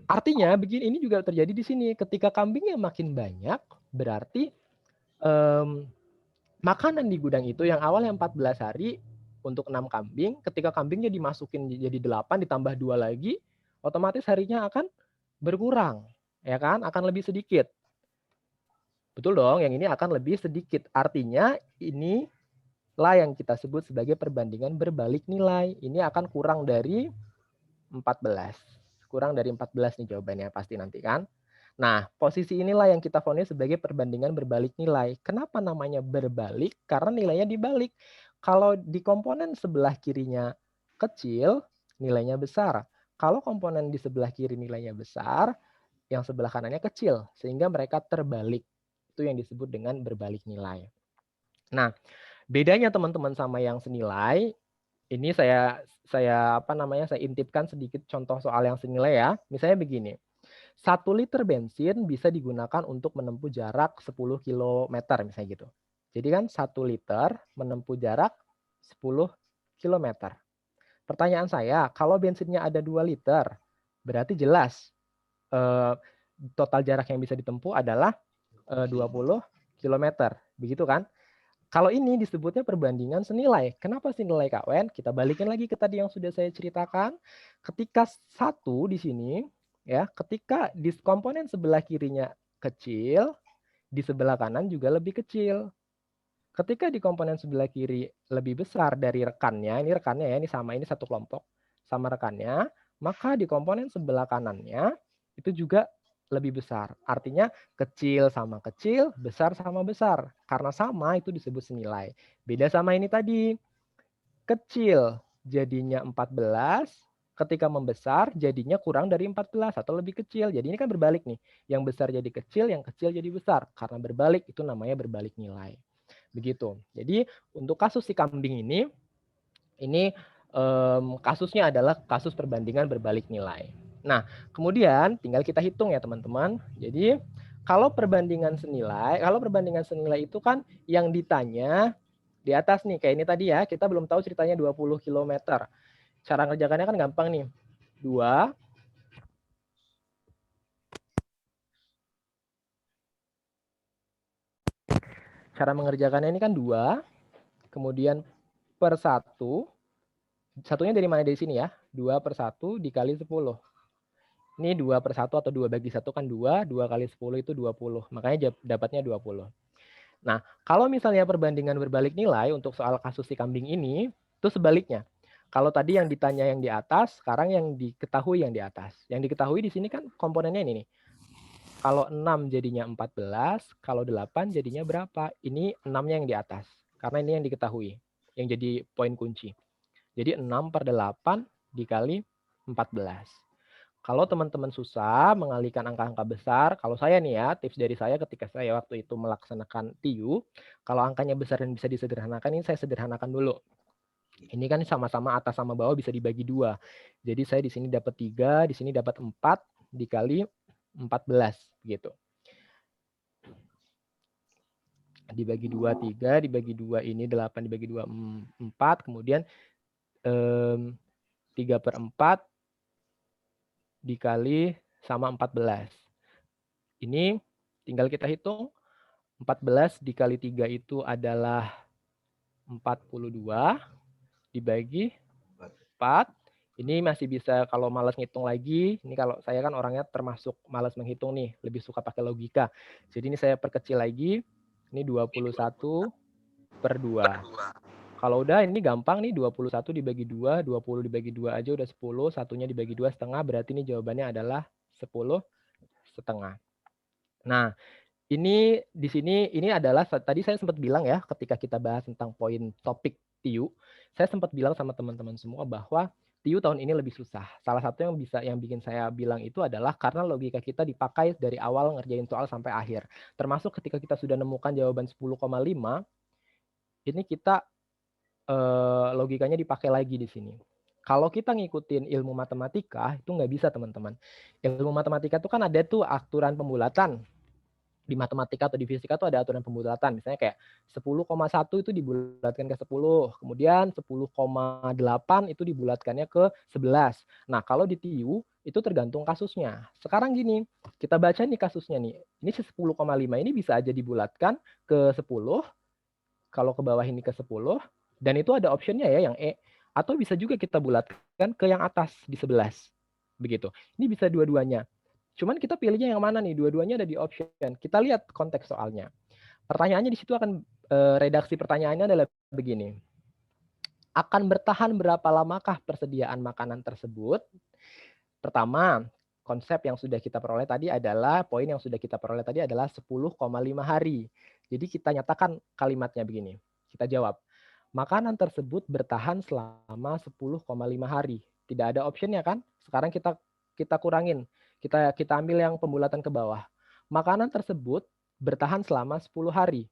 S2: Artinya begini, ini juga terjadi di sini. Ketika kambingnya makin banyak, berarti makanan di gudang itu yang awalnya 14 hari untuk 6 kambing, ketika kambingnya dimasukin jadi 8 ditambah 2 lagi, otomatis harinya akan berkurang, ya kan? Akan lebih sedikit. Betul dong, yang ini akan lebih sedikit. Artinya inilah yang kita sebut sebagai perbandingan berbalik nilai. Ini akan kurang dari 14. Kurang dari 14 nih jawabannya pasti nanti kan. Nah, posisi inilah yang kita vonis sebagai perbandingan berbalik nilai. Kenapa namanya berbalik? Karena nilainya dibalik. Kalau di komponen sebelah kirinya kecil, nilainya besar. Kalau komponen di sebelah kiri nilainya besar, yang sebelah kanannya kecil. Sehingga mereka terbalik. Itu yang disebut dengan berbalik nilai. Nah, bedanya teman-teman sama yang senilai, ini saya intipkan sedikit contoh soal yang senilai ya. Misalnya begini. 1 liter bensin bisa digunakan untuk menempuh jarak 10 km misalnya gitu. Jadi kan 1 liter menempuh jarak 10 km. Pertanyaan saya, kalau bensinnya ada 2 liter, berarti jelas total jarak yang bisa ditempuh adalah 20 km. Begitu kan? Kalau ini disebutnya perbandingan senilai. Kenapa senilai Kak Wen? Kita balikin lagi ke tadi yang sudah saya ceritakan. Ketika 1 di sini, ya, ketika di komponen sebelah kirinya kecil, di sebelah kanan juga lebih kecil. Ketika di komponen sebelah kiri lebih besar dari rekannya, ini rekannya ya, ini sama, ini satu kelompok sama rekannya, maka di komponen sebelah kanannya itu juga lebih besar. Artinya kecil sama kecil, besar sama besar. Karena sama itu disebut senilai. Beda sama ini tadi. Kecil jadinya 14, ketika membesar jadinya kurang dari 14 atau lebih kecil. Jadi ini kan berbalik nih. Yang besar jadi kecil, yang kecil jadi besar. Karena berbalik itu namanya berbalik nilai. Begitu. Jadi untuk kasus si kambing ini kasusnya adalah kasus perbandingan berbalik nilai. Nah, kemudian tinggal kita hitung ya teman-teman. Jadi kalau perbandingan senilai itu kan yang ditanya di atas nih, kayak ini tadi ya, kita belum tahu ceritanya 20 km. Cara ngerjakannya kan gampang nih. 2 cara mengerjakannya ini kan 2, kemudian per 1, satunya dari mana? Dari sini ya, 2 per 1 dikali 10. Ini 2 per 1 atau 2 bagi 1 kan 2, 2 kali 10 itu 20. Makanya dapatnya 20. Nah, kalau misalnya perbandingan berbalik nilai untuk soal kasus si kambing ini, itu sebaliknya. Kalau tadi yang ditanya yang di atas, sekarang yang diketahui yang di atas. Yang diketahui di sini kan komponennya ini nih. Kalau 6 jadinya 14, kalau 8 jadinya berapa? Ini 6-nya yang di atas. Karena ini yang diketahui, yang jadi poin kunci. Jadi 6 per 8 dikali 14. Kalau teman-teman susah mengalihkan angka-angka besar, kalau saya nih ya, tips dari saya ketika saya waktu itu melaksanakan TIU, kalau angkanya besar dan bisa disederhanakan, ini saya sederhanakan dulu. Ini kan sama-sama atas sama bawah bisa dibagi 2. Jadi saya di sini dapat 3, di sini dapat 4 dikali 14 gitu. Dibagi 2 3, dibagi 2 ini 8 dibagi 2 4, kemudian 3 per 4 dikali sama 14. Ini tinggal kita hitung. 14 dikali 3 itu adalah 42 dibagi 4. Ini masih bisa kalau malas ngitung lagi. Ini kalau saya kan orangnya termasuk malas menghitung nih. Lebih suka pakai logika. Jadi ini saya perkecil lagi. Ini 21 per 2. Kalau udah ini gampang nih. 21 dibagi 2. 20 dibagi 2 aja udah 10. Satunya dibagi 2 setengah. Berarti ini jawabannya adalah 10 setengah. Nah, ini di sini ini adalah tadi saya sempat bilang ya ketika kita bahas tentang poin topik TIU, saya sempat bilang sama teman-teman semua bahwa TIU tahun ini lebih susah. Salah satu yang bikin saya bilang itu adalah karena logika kita dipakai dari awal ngerjain soal sampai akhir. Termasuk ketika kita sudah nemukan jawaban 10,5, ini kita logikanya dipakai lagi di sini. Kalau kita ngikutin ilmu matematika itu nggak bisa teman-teman. Ilmu matematika itu kan ada tuh aturan pembulatan. di matematika atau di fisika tuh ada aturan pembulatan. Misalnya kayak 10,1 itu dibulatkan ke 10, kemudian 10,8 itu dibulatkannya ke 11. Nah, kalau di TIU itu tergantung kasusnya. Sekarang gini, kita baca nih kasusnya nih. Ini 10,5 ini bisa aja dibulatkan ke 10, kalau ke bawah ini ke 10, dan itu ada optionnya ya yang E. Atau bisa juga kita bulatkan ke yang atas di 11. Begitu. Ini bisa dua-duanya. Cuman kita pilihnya yang mana nih? Dua-duanya ada di option. Kita lihat konteks soalnya. Pertanyaannya di situ akan redaksi pertanyaannya adalah begini. Akan bertahan berapa lamakah persediaan makanan tersebut? Pertama, konsep yang sudah kita peroleh tadi adalah poin yang sudah kita peroleh tadi adalah 10,5 hari. Jadi kita nyatakan kalimatnya begini. Kita jawab. Makanan tersebut bertahan selama 10,5 hari. Tidak ada optionnya kan? Sekarang kita kurangin. Kita ambil yang pembulatan ke bawah. Makanan tersebut bertahan selama 10 hari.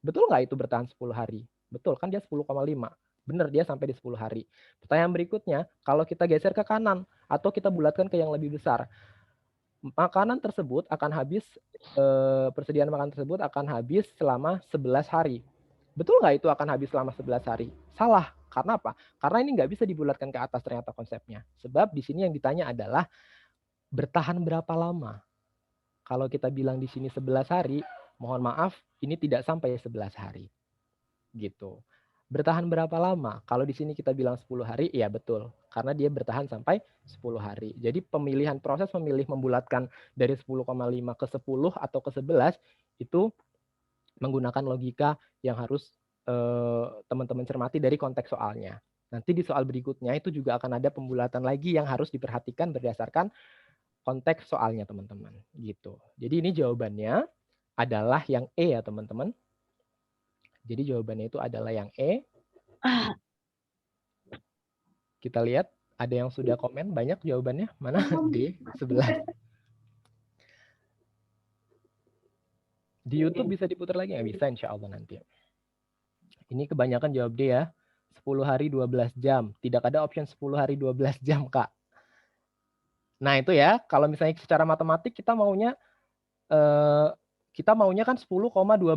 S2: Betul nggak itu bertahan 10 hari? Betul, kan dia 10,5. Benar, dia sampai di 10 hari. Pertanyaan berikutnya, kalau kita geser ke kanan, atau kita bulatkan ke yang lebih besar, makanan tersebut akan habis, persediaan makanan tersebut akan habis selama 11 hari. Betul nggak itu akan habis selama 11 hari? Salah. Karena apa? Karena ini nggak bisa dibulatkan ke atas ternyata konsepnya. Sebab di sini yang ditanya adalah bertahan berapa lama? Kalau kita bilang di sini 11 hari, mohon maaf, ini tidak sampai 11 hari. Gitu. Bertahan berapa lama? Kalau di sini kita bilang 10 hari, iya betul. Karena dia bertahan sampai 10 hari. Jadi proses memilih membulatkan dari 10,5 ke 10 atau ke 11, itu menggunakan logika yang harus teman-teman cermati dari konteks soalnya. Nanti di soal berikutnya itu juga akan ada pembulatan lagi yang harus diperhatikan berdasarkan konteks soalnya teman-teman gitu. Jadi ini jawabannya adalah yang E ya teman-teman. Jadi jawabannya itu adalah yang E. Kita lihat ada yang sudah komen banyak jawabannya. Mana? D 11. Di YouTube bisa diputar lagi nggak? Bisa insya Allah nanti. Ini kebanyakan jawab D ya. 10 hari 12 jam. Tidak ada option 10 hari 12 jam, Kak. Nah, itu ya. Kalau misalnya secara matematik kita maunya kan 10,12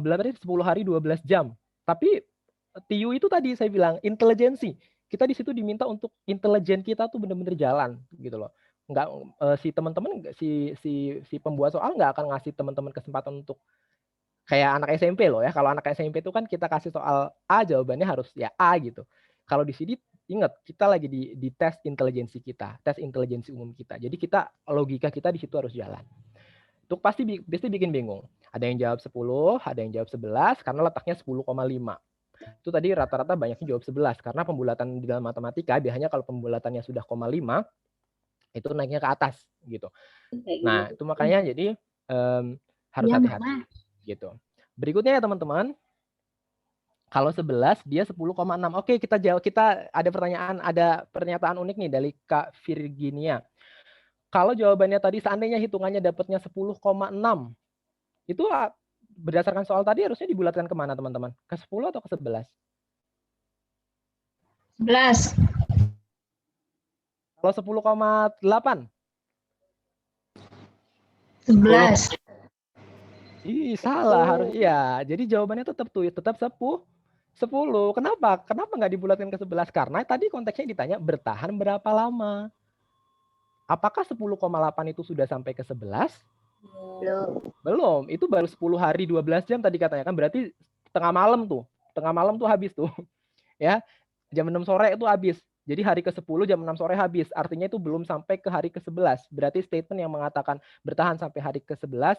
S2: berarti 10 hari 12 jam. Tapi TIU itu tadi saya bilang intelijensi. Kita di situ diminta untuk intelijen kita tuh benar-benar jalan gitu loh. Nggak si teman-teman si pembuat soal nggak akan ngasih teman-teman kesempatan untuk kayak anak SMP loh ya. Kalau anak SMP itu kan kita kasih soal A, jawabannya harus ya A gitu. Kalau di sini ingat kita lagi di tes intelijensi kita, tes intelijensi umum kita. Jadi kita logika kita di situ harus jalan. Itu pasti bikin bingung. Ada yang jawab 10, ada yang jawab 11 karena letaknya 10,5. Itu tadi rata-rata banyaknya jawab 11 karena pembulatan di dalam matematika biasanya kalau pembulatannya sudah 0,5 itu naiknya ke atas gitu. Nah, itu makanya jadi harus hati-hati gitu. Berikutnya ya teman-teman. Kalau 11 dia 10,6. Oke, kita jawab, kita ada pernyataan unik nih dari Kak Virginia. Kalau jawabannya tadi seandainya hitungannya dapatnya 10,6. Itu berdasarkan soal tadi harusnya dibulatkan kemana teman-teman? Ke 10 atau ke 11?
S3: 11.
S2: Kalau 10,8?
S3: 11.
S2: Ih, salah harus iya. Jadi jawabannya tetap 10. Kenapa? Kenapa nggak dibulatkan ke 11? Karena tadi konteksnya ditanya bertahan berapa lama. Apakah 10,8 itu sudah sampai ke 11? Belum. Itu baru 10 hari 12 jam tadi katanya kan, berarti tengah malam tuh habis tuh. Ya. Jam 6 sore itu habis. Jadi hari ke-10 jam 6 sore habis. Artinya itu belum sampai ke hari ke-11. Berarti statement yang mengatakan bertahan sampai hari ke-11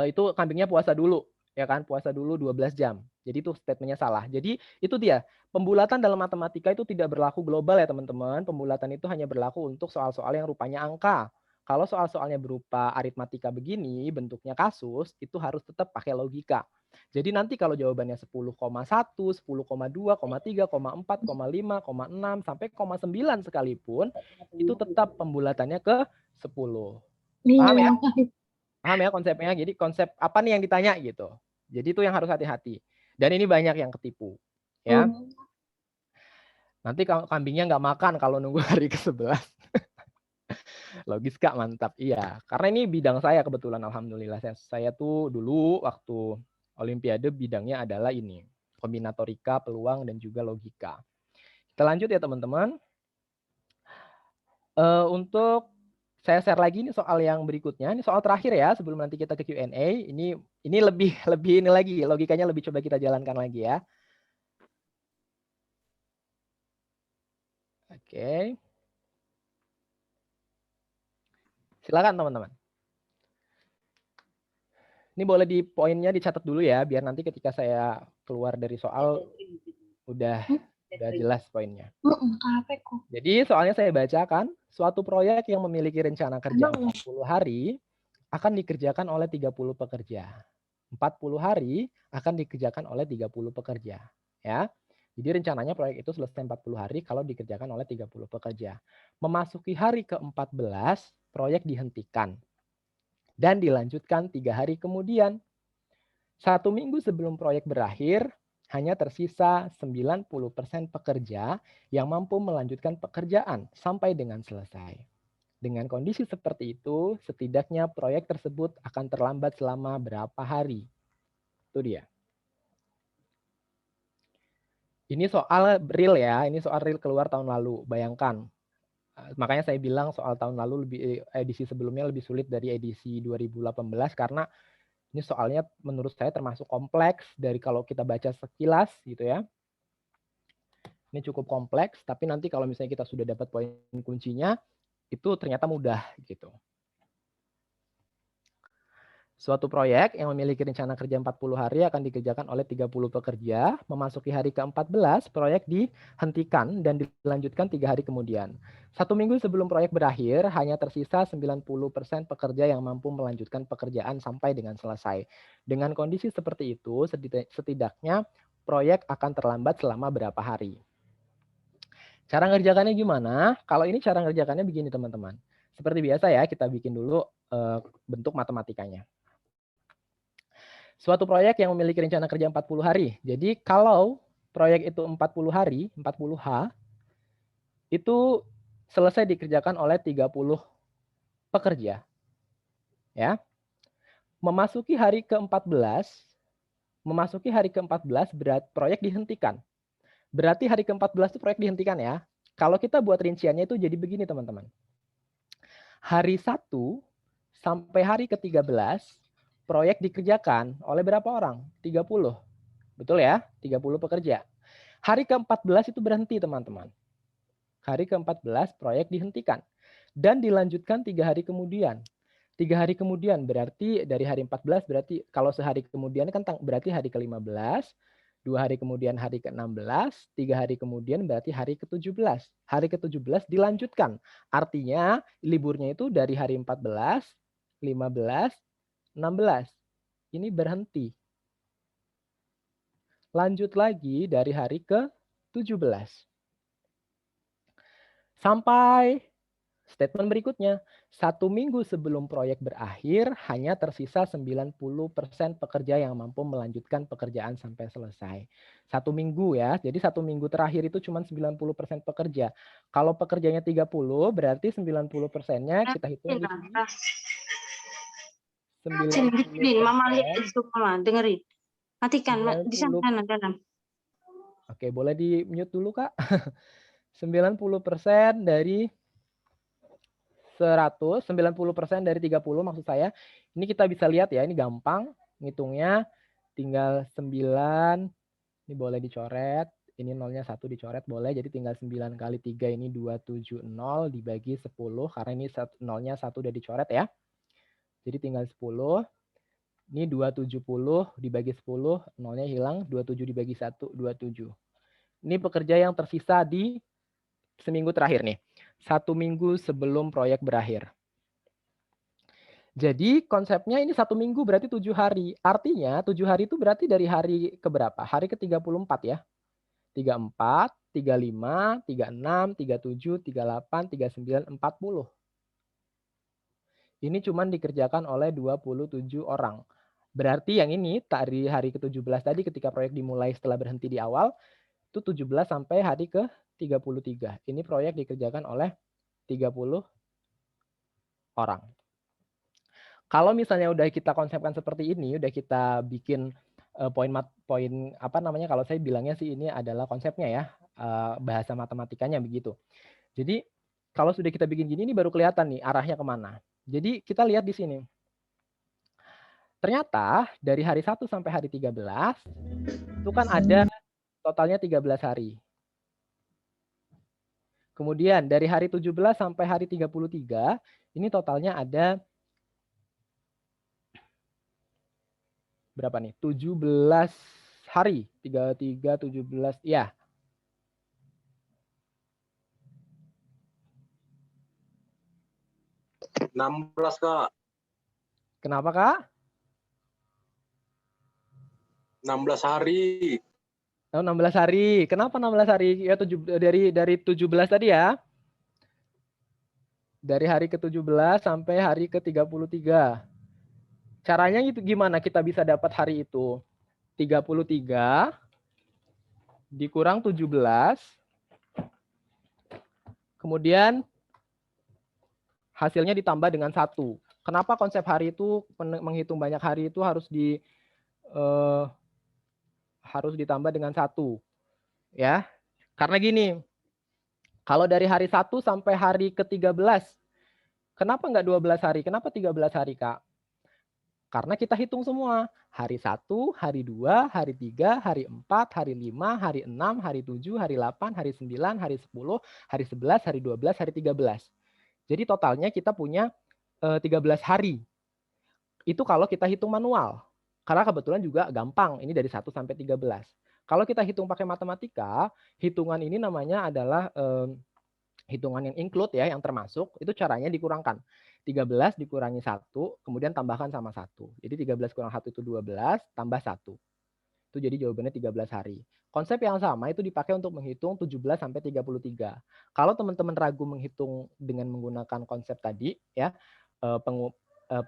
S2: itu kambingnya puasa dulu, ya kan? Puasa dulu 12 jam. Jadi itu statementnya salah. Jadi itu dia. Pembulatan dalam matematika itu tidak berlaku global ya teman-teman. Pembulatan itu hanya berlaku untuk soal-soal yang rupanya angka. Kalau soal-soalnya berupa aritmatika begini, bentuknya kasus, itu harus tetap pakai logika. Jadi nanti kalau jawabannya 10,1, 10,2, 3, 4, 5, 6, sampai 9 sekalipun, itu tetap pembulatannya ke 10. Paham ya? Paham ya konsepnya? Jadi konsep apa nih yang ditanya gitu. Jadi itu yang harus hati-hati. Dan ini banyak yang ketipu. Ya. Nanti kambingnya nggak makan kalau nunggu hari ke-11. Logiska mantap. Iya, karena ini bidang saya kebetulan alhamdulillah. Saya tuh dulu waktu Olimpiade bidangnya adalah ini, kombinatorika, peluang dan juga logika. Kita lanjut ya teman-teman. Untuk saya share lagi nih soal yang berikutnya. Ini soal terakhir ya sebelum nanti kita ke Q&A. Ini lebih ini lagi, logikanya lebih coba kita jalankan lagi ya. Oke. Silakan teman-teman. Ini boleh di poinnya dicatat dulu ya, biar nanti ketika saya keluar dari soal udah jelas poinnya. Jadi soalnya saya bacakan, suatu proyek yang memiliki rencana kerja 40 hari akan dikerjakan oleh 30 pekerja. 40 hari akan dikerjakan oleh 30 pekerja. Ya. Jadi rencananya proyek itu selesai 40 hari kalau dikerjakan oleh 30 pekerja. Memasuki hari ke-14, proyek dihentikan dan dilanjutkan 3 hari kemudian. 1 minggu sebelum proyek berakhir, hanya tersisa 90% pekerja yang mampu melanjutkan pekerjaan sampai dengan selesai. Dengan kondisi seperti itu, setidaknya proyek tersebut akan terlambat selama berapa hari? Itu dia. Ini soal real ya, ini soal real keluar tahun lalu. Bayangkan. Makanya saya bilang soal tahun lalu edisi sebelumnya lebih sulit dari edisi 2018 karena ini soalnya menurut saya termasuk kompleks dari kalau kita baca sekilas gitu ya. Ini cukup kompleks, tapi nanti kalau misalnya kita sudah dapat poin kuncinya, itu ternyata mudah gitu. Suatu proyek yang memiliki rencana kerja 40 hari akan dikerjakan oleh 30 pekerja. Memasuki hari ke-14, proyek dihentikan dan dilanjutkan 3 hari kemudian. 1 minggu sebelum proyek berakhir, hanya tersisa 90% pekerja yang mampu melanjutkan pekerjaan sampai dengan selesai. Dengan kondisi seperti itu, setidaknya proyek akan terlambat selama berapa hari. Cara ngerjakannya gimana? Kalau ini cara ngerjakannya begini teman-teman. Seperti biasa ya, kita bikin dulu bentuk matematikanya. Suatu proyek yang memiliki rencana kerja 40 hari. Jadi kalau proyek itu 40 hari, 40H, itu selesai dikerjakan oleh 30 pekerja. Ya. Memasuki hari ke-14, berarti proyek dihentikan. Berarti hari ke-14 itu proyek dihentikan ya. Kalau kita buat rinciannya itu jadi begini teman-teman. Hari 1 sampai hari ke-13, proyek dikerjakan oleh berapa orang? 30. Betul ya? 30 pekerja. Hari ke-14 itu berhenti teman-teman. Hari ke-14 proyek dihentikan. Dan dilanjutkan 3 hari kemudian. 3 hari kemudian berarti dari hari 14 berarti kalau sehari kemudian kan berarti hari ke-15. 2 hari kemudian hari ke-16. 3 hari kemudian berarti hari ke-17. Hari ke-17 dilanjutkan. Artinya liburnya itu dari hari 14, 15, 16. Ini berhenti. Lanjut lagi dari hari ke-17. Sampai statement berikutnya. 1 minggu sebelum proyek berakhir, hanya tersisa 90% pekerja yang mampu melanjutkan pekerjaan sampai selesai. 1 minggu ya, jadi 1 minggu terakhir itu cuma 90% pekerja. Kalau pekerjanya 30, berarti 90%-nya kita hitung di sini. 90%.
S4: Mama lihat itu, Mama dengerin. Matikan di sana dalam.
S2: Oke, boleh di mute dulu Kak. 90% dari 100, 90% dari 30 maksud saya. Ini kita bisa lihat ya, ini gampang ngitungnya. Tinggal 9, ini boleh dicoret. Ini nolnya 1 dicoret boleh, jadi tinggal 9 kali 3 ini 270 dibagi 10, karena ini nolnya 1 udah dicoret ya. Jadi tinggal 10. Ini 270 dibagi 10, nolnya hilang, 27 dibagi 1, 27. Ini pekerja yang tersisa di seminggu terakhir nih. 1 minggu sebelum proyek berakhir. Jadi konsepnya ini 1 minggu berarti 7 hari. Artinya 7 hari itu berarti dari hari keberapa? Hari ke-34 ya. 34, 35, 36, 37, 38, 39, 40. Ini cuma dikerjakan oleh 27 orang. Berarti yang ini dari hari ke-17 tadi ketika proyek dimulai setelah berhenti di awal, itu 17 sampai hari ke-33. Ini proyek dikerjakan oleh 30 orang. Kalau misalnya udah kita konsepkan seperti ini, udah kita bikin poin apa namanya, kalau saya bilangnya sih ini adalah konsepnya ya, bahasa matematikanya begitu. Jadi kalau sudah kita bikin gini, ini baru kelihatan nih arahnya kemana. Jadi kita lihat di sini. Ternyata dari hari 1 sampai hari 13, itu kan ada totalnya 13 hari. Kemudian dari hari 17 sampai hari 33, ini totalnya ada berapa nih? 17 hari. 33, 17, ya.
S5: Enam 16, Kak.
S2: Kenapa, Kak?
S5: 16 hari.
S2: Oh, 16 hari. Kenapa 16 hari? Ya dari 17 tadi ya. Dari hari ke-17 sampai hari ke-33. Caranya itu gimana kita bisa dapat hari itu? 33 dikurang 17. Kemudian hasilnya ditambah dengan 1. Kenapa konsep hari itu, menghitung banyak hari itu harus ditambah dengan 1? Ya. Karena gini, kalau dari hari 1 sampai hari ke-13, kenapa enggak 12 hari? Kenapa 13 hari, Kak? Karena kita hitung semua. Hari 1, hari 2, hari 3, hari 4, hari 5, hari 6, hari 7, hari 8, hari 9, hari 10, hari 11, hari 12, hari 13. Jadi totalnya kita punya 13 hari. Itu kalau kita hitung manual. Karena kebetulan juga gampang. Ini dari 1 sampai 13. Kalau kita hitung pakai matematika, hitungan ini namanya adalah hitungan yang include ya, yang termasuk. Itu caranya dikurangkan. 13 dikurangi 1, kemudian tambahkan sama 1. Jadi 13 kurang 1 itu 12, tambah 1. Itu jadi jawabannya 13 hari. Konsep yang sama itu dipakai untuk menghitung 17 sampai 33. Kalau teman-teman ragu menghitung dengan menggunakan konsep tadi ya,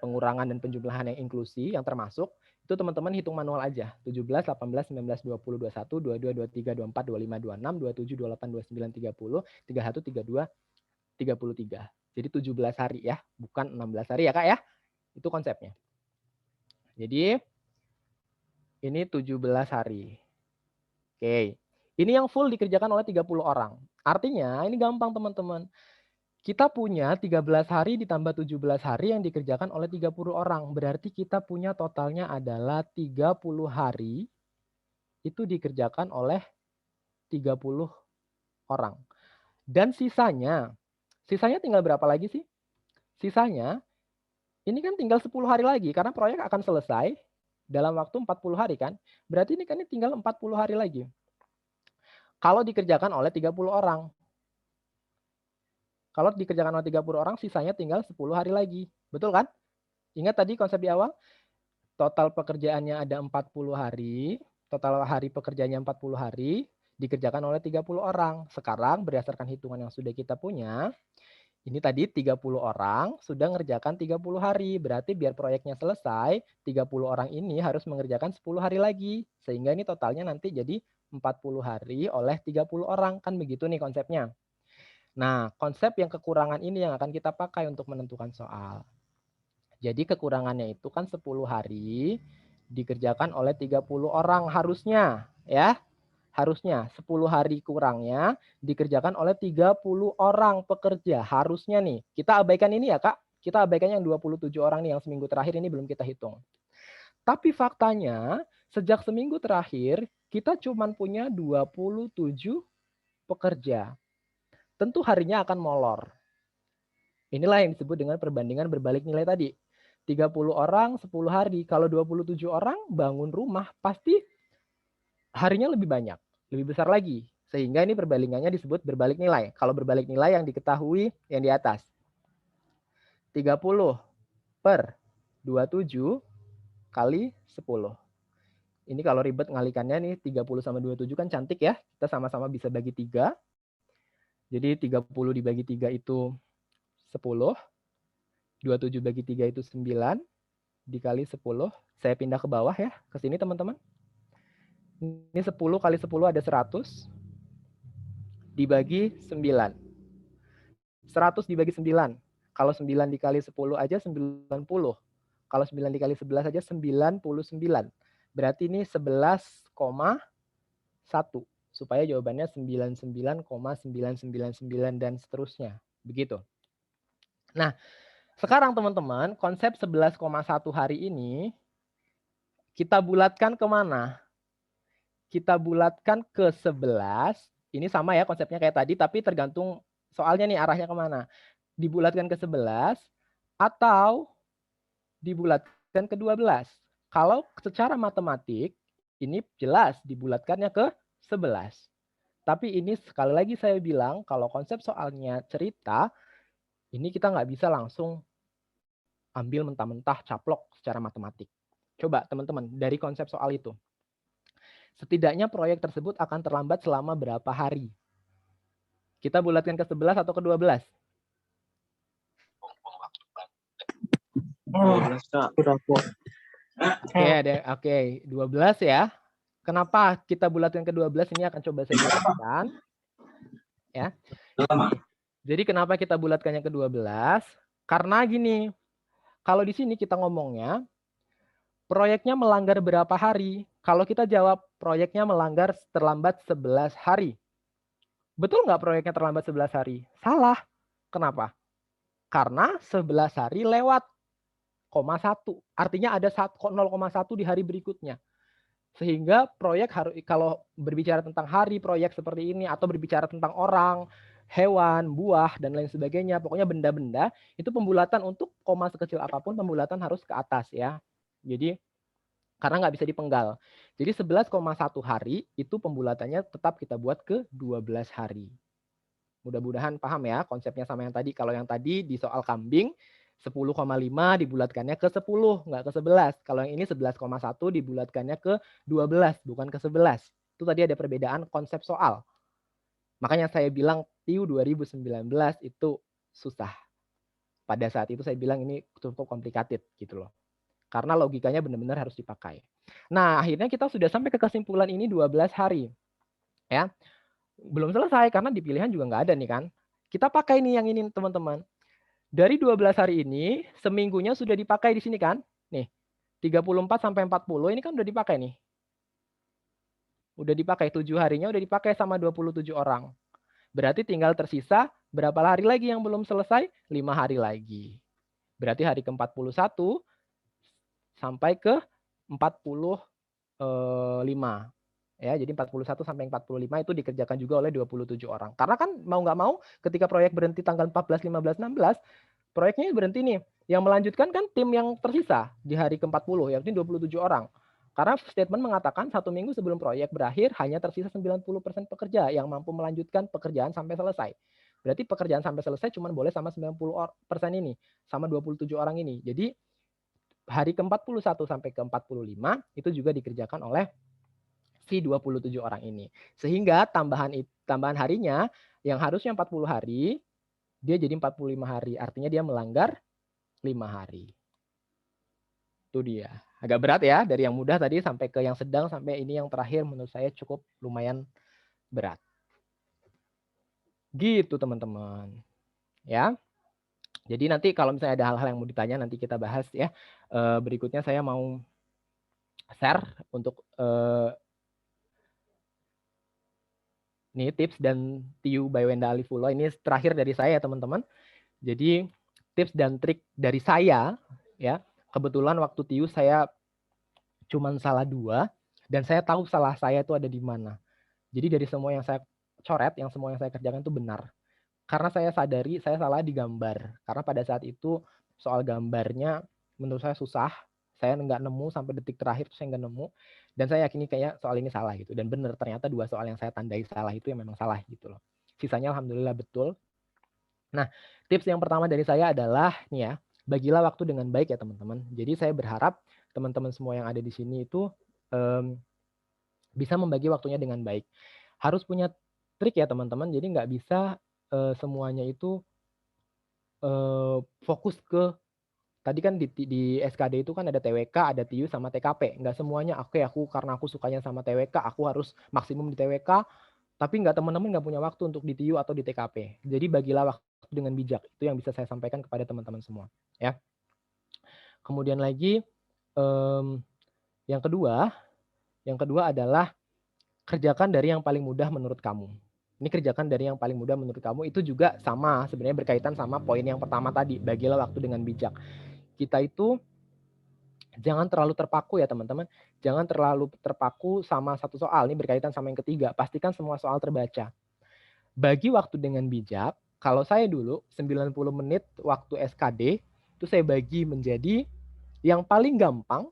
S2: pengurangan dan penjumlahan yang inklusi yang termasuk, itu teman-teman hitung manual aja. 17, 18, 19, 20, 21, 22, 23, 24, 25, 26, 27, 28, 29, 30, 31, 32, 33. Jadi 17 hari ya, bukan 16 hari ya Kak ya. Itu konsepnya. Jadi ini 17 hari. Oke. Ini yang full dikerjakan oleh 30 orang. Artinya ini gampang teman-teman. Kita punya 13 hari ditambah 17 hari yang dikerjakan oleh 30 orang. Berarti kita punya totalnya adalah 30 hari itu dikerjakan oleh 30 orang. Dan sisanya tinggal berapa lagi sih? Sisanya ini kan tinggal 10 hari lagi karena proyek akan selesai dalam waktu 40 hari kan. Berarti ini kan tinggal 40 hari lagi. Kalau dikerjakan oleh 30 orang. Kalau dikerjakan oleh 30 orang, sisanya tinggal 10 hari lagi. Betul kan? Ingat tadi konsep di awal? Total pekerjaannya ada 40 hari. Total hari pekerjaannya 40 hari. Dikerjakan oleh 30 orang. Sekarang berdasarkan hitungan yang sudah kita punya, ini tadi 30 orang sudah mengerjakan 30 hari. Berarti biar proyeknya selesai, 30 orang ini harus mengerjakan 10 hari lagi. Sehingga ini totalnya nanti jadi 40 hari oleh 30 orang. Kan begitu nih konsepnya. Nah, konsep yang kekurangan ini yang akan kita pakai untuk menentukan soal. Jadi kekurangannya itu kan 10 hari dikerjakan oleh 30 orang harusnya ya. Harusnya 10 hari kurangnya dikerjakan oleh 30 orang pekerja. Harusnya nih. Kita abaikan ini ya Kak. Kita abaikan yang 27 orang nih yang seminggu terakhir ini belum kita hitung. Tapi faktanya sejak seminggu terakhir kita cuma punya 27 pekerja. Tentu harinya akan molor. Inilah yang disebut dengan perbandingan berbalik nilai tadi. 30 orang 10 hari. Kalau 27 orang bangun rumah pasti harinya lebih banyak. Lebih besar lagi. Sehingga ini perbandingannya disebut berbalik nilai. Kalau berbalik nilai yang diketahui yang di atas. 30 per 27 kali 10. Ini kalau ribet ngalikannya nih 30 sama 27 kan cantik ya. Kita sama-sama bisa bagi 3. Jadi 30 dibagi 3 itu 10. 27 bagi 3 itu 9. Dikali 10. Saya pindah ke bawah ya. Ke sini teman-teman. Ini 10 kali 10 ada 100. Dibagi 9. 100 dibagi 9. Kalau 9 dikali 10 aja 90. Kalau 9 dikali 11 aja 99. Berarti ini 11,1. Supaya jawabannya 99,9999 dan seterusnya. Begitu. Nah, sekarang teman-teman, konsep 11,1 hari ini kita bulatkan kemana? Kita bulatkan ke 11. Ini sama ya konsepnya kayak tadi, tapi tergantung soalnya nih arahnya kemana. Dibulatkan ke 11 atau dibulatkan ke 12. Kalau secara matematik, ini jelas dibulatkannya ke 11. Tapi ini sekali lagi saya bilang, kalau konsep soalnya cerita, ini kita nggak bisa langsung ambil mentah-mentah caplok secara matematik. Coba teman-teman, dari konsep soal itu. Setidaknya proyek tersebut akan terlambat selama berapa hari? Kita bulatkan ke 11 atau ke 12?
S5: 12 Kak.
S2: Oke, 12 ya. Kenapa kita bulatkan ke 12 ini akan coba saya jelaskan. Ya. Jadi kenapa kita bulatkannya ke 12? Karena gini, kalau di sini kita ngomongnya, proyeknya melanggar berapa hari? Kalau kita jawab proyeknya melanggar terlambat 11 hari. Betul nggak proyeknya terlambat 11 hari? Salah. Kenapa? Karena 11 hari lewat, 0,1. Artinya ada 0,1 di hari berikutnya. Sehingga proyek harus, kalau berbicara tentang hari proyek seperti ini, atau berbicara tentang orang, hewan, buah, dan lain sebagainya, pokoknya benda-benda, itu pembulatan untuk koma sekecil apapun, pembulatan harus ke atas ya. Jadi, karena nggak bisa dipenggal. Jadi 11,1 hari, itu pembulatannya tetap kita buat ke 12 hari. Mudah-mudahan paham ya konsepnya sama yang tadi. Kalau yang tadi di soal kambing, 10,5 dibulatkannya ke 10, nggak ke 11. Kalau yang ini 11,1 dibulatkannya ke 12, bukan ke 11. Itu tadi ada perbedaan konsep soal. Makanya saya bilang TIU 2019 itu susah. Pada saat itu saya bilang ini cukup complicated gitu loh. Karena logikanya benar-benar harus dipakai. Nah, akhirnya kita sudah sampai ke kesimpulan ini 12 hari. Ya. Belum selesai karena di pilihan juga nggak ada nih kan. Kita pakai nih yang ini teman-teman. Dari 12 hari ini, seminggunya sudah dipakai di sini kan? Nih, 34 sampai 40 ini kan udah dipakai nih. Udah dipakai, 7 harinya udah dipakai sama 27 orang. Berarti tinggal tersisa berapa hari lagi yang belum selesai? 5 hari lagi. Berarti hari ke-41 sampai ke 45. Ya, jadi 41 sampai 45 itu dikerjakan juga oleh 27 orang. Karena kan mau nggak mau ketika proyek berhenti tanggal 14, 15, 16, proyeknya berhenti nih. Yang melanjutkan kan tim yang tersisa di hari ke-40, yakni 27 orang. Karena statement mengatakan 1 minggu sebelum proyek berakhir hanya tersisa 90% pekerja yang mampu melanjutkan pekerjaan sampai selesai. Berarti pekerjaan sampai selesai cuma boleh sama 90% ini, sama 27 orang ini. Jadi hari ke-41 sampai ke-45 itu juga dikerjakan oleh si 27 orang ini. Sehingga tambahan harinya yang harusnya 40 hari, dia jadi 45 hari. Artinya dia melanggar 5 hari. Itu dia. Agak berat ya, dari yang mudah tadi sampai ke yang sedang, sampai ini yang terakhir menurut saya cukup lumayan berat. Gitu teman-teman. Ya. Jadi nanti kalau misalnya ada hal-hal yang mau ditanya nanti kita bahas ya. Berikutnya saya mau share untuk ini tips dan TIU by Wenda Alifulo. Ini terakhir dari saya teman-teman. Jadi tips dan trik dari saya ya. Kebetulan waktu TIU saya cuman salah 2 dan saya tahu salah saya itu ada di mana. Jadi dari semua yang saya coret, yang semua yang saya kerjakan itu benar. Karena saya sadari saya salah di gambar. Karena pada saat itu soal gambarnya menurut saya susah. Saya nggak nemu sampai detik terakhir saya nggak nemu. Dan saya yakini kayak soal ini salah gitu. Dan benar ternyata 2 soal yang saya tandai salah itu yang memang salah gitu loh. Sisanya alhamdulillah betul. Nah, tips yang pertama dari saya adalah nih ya, bagilah waktu dengan baik ya teman-teman. Jadi saya berharap teman-teman semua yang ada di sini itu bisa membagi waktunya dengan baik. Harus punya trik ya teman-teman. Jadi nggak bisa semuanya itu fokus ke tadi kan di SKD itu kan ada TWK, ada TIU sama TKP. Nggak semuanya oke aku karena aku sukanya sama TWK, aku harus maksimum di TWK, tapi nggak teman-teman nggak punya waktu untuk di TIU atau di TKP. Jadi bagilah waktu dengan bijak. Itu yang bisa saya sampaikan kepada teman-teman semua, ya. Kemudian lagi yang kedua adalah kerjakan dari yang paling mudah menurut kamu. Ini kerjakan dari yang paling mudah menurut kamu, itu juga sama sebenarnya berkaitan sama poin yang pertama tadi, bagilah waktu dengan bijak. Kita itu jangan terlalu terpaku ya teman-teman. Jangan terlalu terpaku sama satu soal. Ini berkaitan sama yang ketiga. Pastikan semua soal terbaca. Bagi waktu dengan bijak, kalau saya dulu 90 menit waktu SKD, itu saya bagi menjadi yang paling gampang,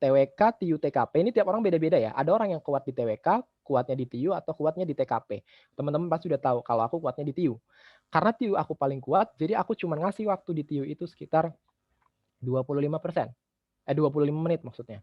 S2: TWK, TIU, TKP. Ini tiap orang beda-beda ya. Ada orang yang kuat di TWK, kuatnya di TIU, atau kuatnya di TKP. Teman-teman pasti udah tahu kalau aku kuatnya di TIU. Karena TIU aku paling kuat, jadi aku cuma ngasih waktu di TIU itu sekitar 25%. 25 menit maksudnya.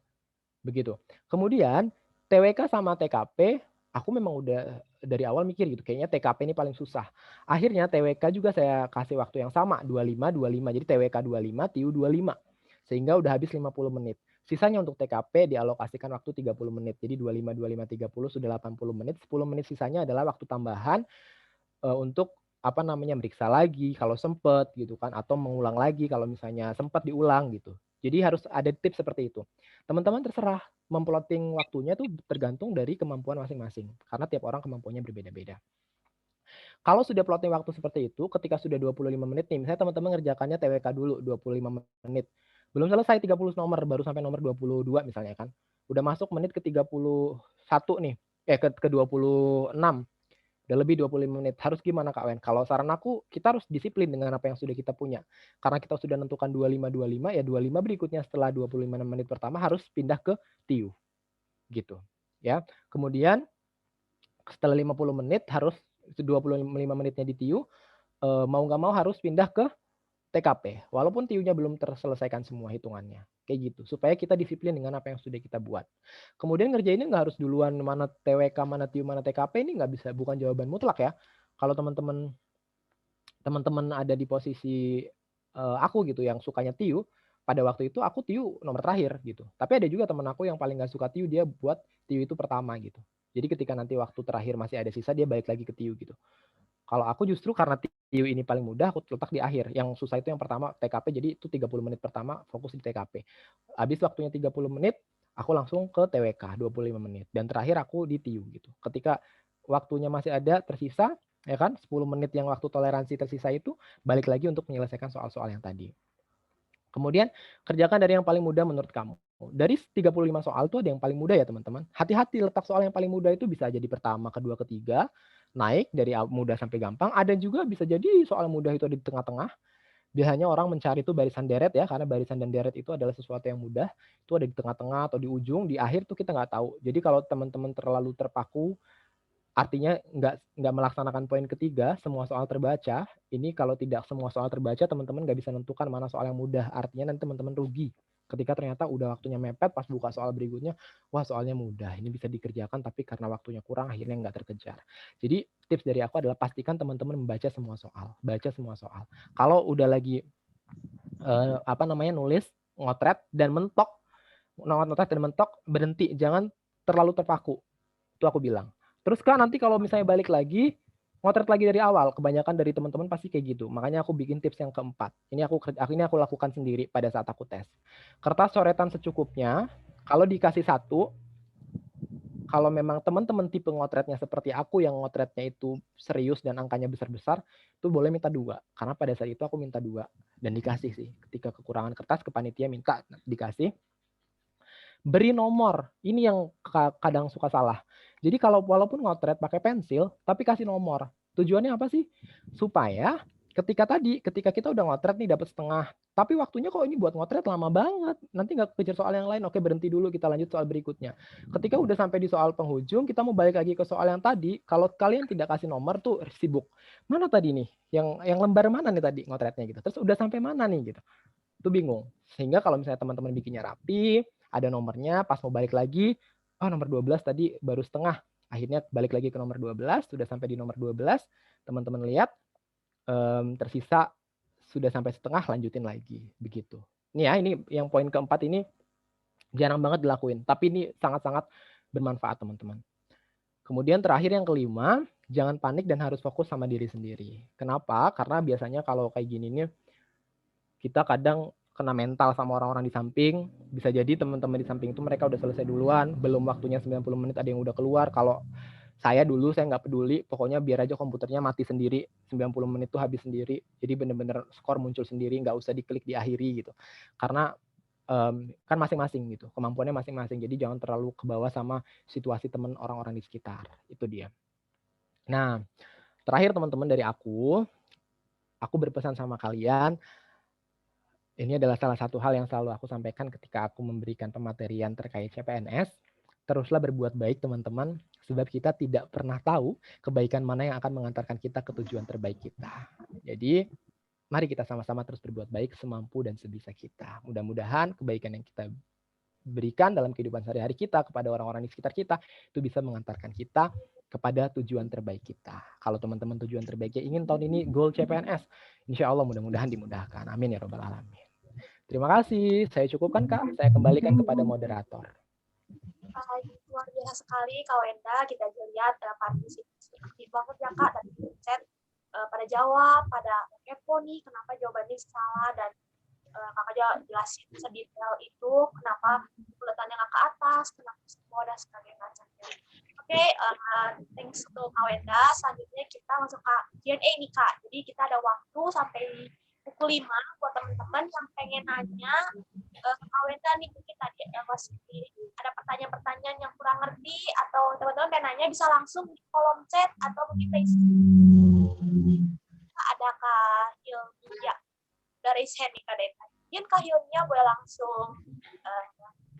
S2: Begitu. Kemudian TWK sama TKP, aku memang udah dari awal mikir gitu, kayaknya TKP ini paling susah. Akhirnya TWK juga saya kasih waktu yang sama, 25. Jadi TWK 25, TIU 25. Sehingga udah habis 50 menit. Sisanya untuk TKP dialokasikan waktu 30 menit. Jadi 25, 30 sudah 80 menit. 10 menit sisanya adalah waktu tambahan untuk meriksa lagi kalau sempet gitu kan, atau mengulang lagi kalau misalnya sempat diulang gitu. Jadi harus ada tips seperti itu. Teman-teman terserah memplotting waktunya tuh tergantung dari kemampuan masing-masing. Karena tiap orang kemampuannya berbeda-beda. Kalau sudah plotting waktu seperti itu, ketika sudah 25 menit nih, misalnya teman-teman ngerjakannya TWK dulu 25 menit. Belum selesai 30 nomor, baru sampai nomor 22 misalnya kan. Udah masuk menit ke 31 nih, ke 26. Udah lebih 25 menit. Harus gimana Kak Wen? Kalau saran aku, kita harus disiplin dengan apa yang sudah kita punya. Karena kita sudah menentukan 25, ya 25 berikutnya setelah 25 menit pertama harus pindah ke TIU. Gitu. Ya. Kemudian setelah 50 menit harus 25 menitnya di TIU, mau nggak mau harus pindah ke TKP. Walaupun TIU-nya belum terselesaikan semua hitungannya. Kayak gitu. Supaya kita disiplin dengan apa yang sudah kita buat. Kemudian ngerjainnya nggak harus duluan mana TWK, mana TIU, mana TKP. Ini nggak bisa, bukan jawaban mutlak ya. Kalau teman-teman ada di posisi aku gitu yang sukanya TIU, pada waktu itu aku TIU nomor terakhir gitu. Tapi ada juga teman aku yang paling nggak suka TIU, dia buat TIU itu pertama gitu. Jadi ketika nanti waktu terakhir masih ada sisa, dia balik lagi ke TIU gitu. Kalau aku justru karena TIU ini paling mudah, aku letak di akhir. Yang susah itu yang pertama TKP, jadi itu 30 menit pertama fokus di TKP. Habis waktunya 30 menit, aku langsung ke TWK 25 menit. Dan terakhir aku di TIU gitu. Ketika waktunya masih ada tersisa, ya kan, 10 menit yang waktu toleransi tersisa itu, balik lagi untuk menyelesaikan soal-soal yang tadi. Kemudian kerjakan dari yang paling mudah menurut kamu. Dari 35 soal itu ada yang paling mudah ya teman-teman. Hati-hati letak soal yang paling mudah itu bisa jadi pertama, kedua, ketiga. Naik dari mudah sampai gampang. Ada juga bisa jadi soal mudah itu ada di tengah-tengah. Biasanya orang mencari itu barisan deret ya, karena barisan dan deret itu adalah sesuatu yang mudah. Itu ada di tengah-tengah atau di ujung, di akhir tuh kita nggak tahu. Jadi kalau teman-teman terlalu terpaku, artinya nggak melaksanakan poin ketiga, semua soal terbaca. Ini kalau tidak semua soal terbaca, teman-teman nggak bisa menentukan mana soal yang mudah. Artinya nanti teman-teman rugi. Ketika ternyata udah waktunya mepet, pas buka soal berikutnya, wah soalnya mudah, ini bisa dikerjakan, tapi karena waktunya kurang, akhirnya nggak terkejar. Jadi tips dari aku adalah pastikan teman-teman membaca semua soal. Baca semua soal. Kalau udah lagi nulis, ngotret, dan mentok, berhenti. Jangan terlalu terpaku. Itu aku bilang. Terus Kak, nanti kalau misalnya balik lagi, ngotret lagi dari awal. Kebanyakan dari teman-teman pasti kayak gitu. Makanya aku bikin tips yang keempat. Ini aku lakukan sendiri pada saat aku tes. Kertas coretan secukupnya. Kalau dikasih 1, kalau memang teman-teman tipe ngotretnya seperti aku yang ngotretnya itu serius dan angkanya besar-besar, itu boleh minta 2. Karena pada saat itu aku minta 2 dan dikasih sih. Ketika kekurangan kertas ke panitia minta dikasih. Beri nomor. Ini yang kadang suka salah. Jadi walaupun ngotret pakai pensil, tapi kasih nomor. Tujuannya apa sih? Supaya ketika kita udah ngotret nih dapat setengah, tapi waktunya kok ini buat ngotret lama banget. Nanti nggak kejar soal yang lain. Oke, berhenti dulu, kita lanjut soal berikutnya. Ketika udah sampai di soal penghujung, kita mau balik lagi ke soal yang tadi. Kalau kalian tidak kasih nomor tuh sibuk. Mana tadi nih? Yang lembar mana nih tadi ngotretnya gitu. Terus udah sampai mana nih gitu. Itu bingung. Sehingga kalau misalnya teman-teman bikinnya rapi, ada nomornya, pas mau balik lagi, nomor 12 tadi baru setengah. Akhirnya balik lagi ke nomor 12, sudah sampai di nomor 12, teman-teman lihat, tersisa sudah sampai setengah, lanjutin lagi. Begitu. Ini ya, ini yang poin keempat ini jarang banget dilakuin. Tapi ini sangat-sangat bermanfaat teman-teman. Kemudian terakhir yang kelima, Jangan panik dan harus fokus sama diri sendiri. Kenapa? Karena biasanya kalau kayak gini nih, kita kadang kena mental sama orang-orang di samping. Bisa jadi teman-teman di samping itu mereka udah selesai duluan, belum waktunya 90 menit ada yang udah keluar. Kalau saya dulu, saya nggak peduli, pokoknya biar aja komputernya mati sendiri, 90 menit tuh habis sendiri. Jadi bener-bener skor muncul sendiri, nggak usah diklik diakhiri gitu. Karena kan masing-masing gitu, kemampuannya masing-masing. Jadi jangan terlalu ke bawah sama situasi teman orang-orang di sekitar. Itu dia. Nah, terakhir teman-teman dari aku berpesan sama kalian, ini adalah salah satu hal yang selalu aku sampaikan ketika aku memberikan pematerian terkait CPNS. Teruslah berbuat baik teman-teman, sebab kita tidak pernah tahu kebaikan mana yang akan mengantarkan kita ke tujuan terbaik kita. Jadi, mari kita sama-sama terus berbuat baik semampu dan sebisa kita. Mudah-mudahan kebaikan yang kita berikan dalam kehidupan sehari-hari kita kepada orang-orang di sekitar kita itu bisa mengantarkan kita kepada tujuan terbaik kita. Kalau teman-teman tujuan terbaiknya ingin tahun ini goal CPNS, insya Allah mudah-mudahan dimudahkan. Amin ya robbal alamin. Terima kasih. Saya cukupkan Kak. Saya kembalikan kepada moderator.
S3: Luar biasa sekali Kak Wenda, kita lihat partisipasi aktif banget ya Kak dari chat, pada jawab, pada kepo nih kenapa jawabannya salah, dan kakak jelasin sedetail itu kenapa buletannya nggak ke atas, kenapa semua dan sebagainya. Oke, thanks to Kak Wenda. Selanjutnya kita masuk ke Q&A nih Kak. Jadi kita ada waktu sampai pukul 5 buat teman-teman yang pengen nanya ke Kak Wenda nih, mungkin tadi masih ada pertanyaan-pertanyaan yang kurang ngerti atau teman-teman pengen nanya bisa langsung di kolom chat atau mungkin raise hand. Ada Kak Hilmia dari hand nih Kak Deta. Mungkin Kak Hilmia boleh langsung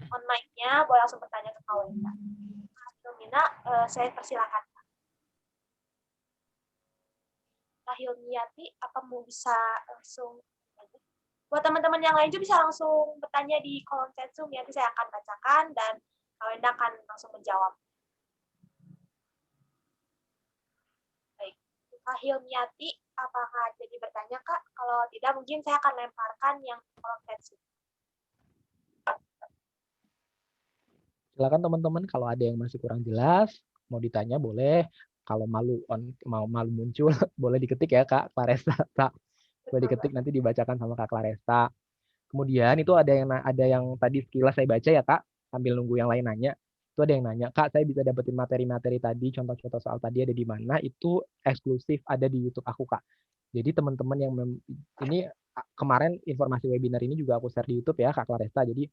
S3: on mic-nya, boleh langsung bertanya ke Kak Wenda. Kak Hilmina, saya persilakan. Kak Hilmiati, apa mau bisa langsung? Buat teman-teman yang lain juga bisa langsung bertanya di kolom chat Zoom, nanti saya akan bacakan dan Kak Wenda akan langsung menjawab. Baik, Kak Hilmiati, apakah jadi bertanya Kak? Kalau tidak, mungkin saya akan lemparkan yang kolom chat Zoom.
S2: Silakan teman-teman, kalau ada yang masih kurang jelas, mau ditanya boleh. Kalau malu muncul, boleh diketik ya Kak Claresta. Kak, boleh diketik nanti dibacakan sama Kak Claresta. Kemudian itu ada yang tadi sekilas saya baca ya Kak, sambil nunggu yang lain nanya. Itu ada yang nanya, Kak, saya bisa dapetin materi-materi tadi, contoh-contoh soal tadi ada di mana? Itu eksklusif ada di YouTube aku Kak. Jadi teman-teman yang ini kemarin informasi webinar ini juga aku share di YouTube ya Kak Claresta. Jadi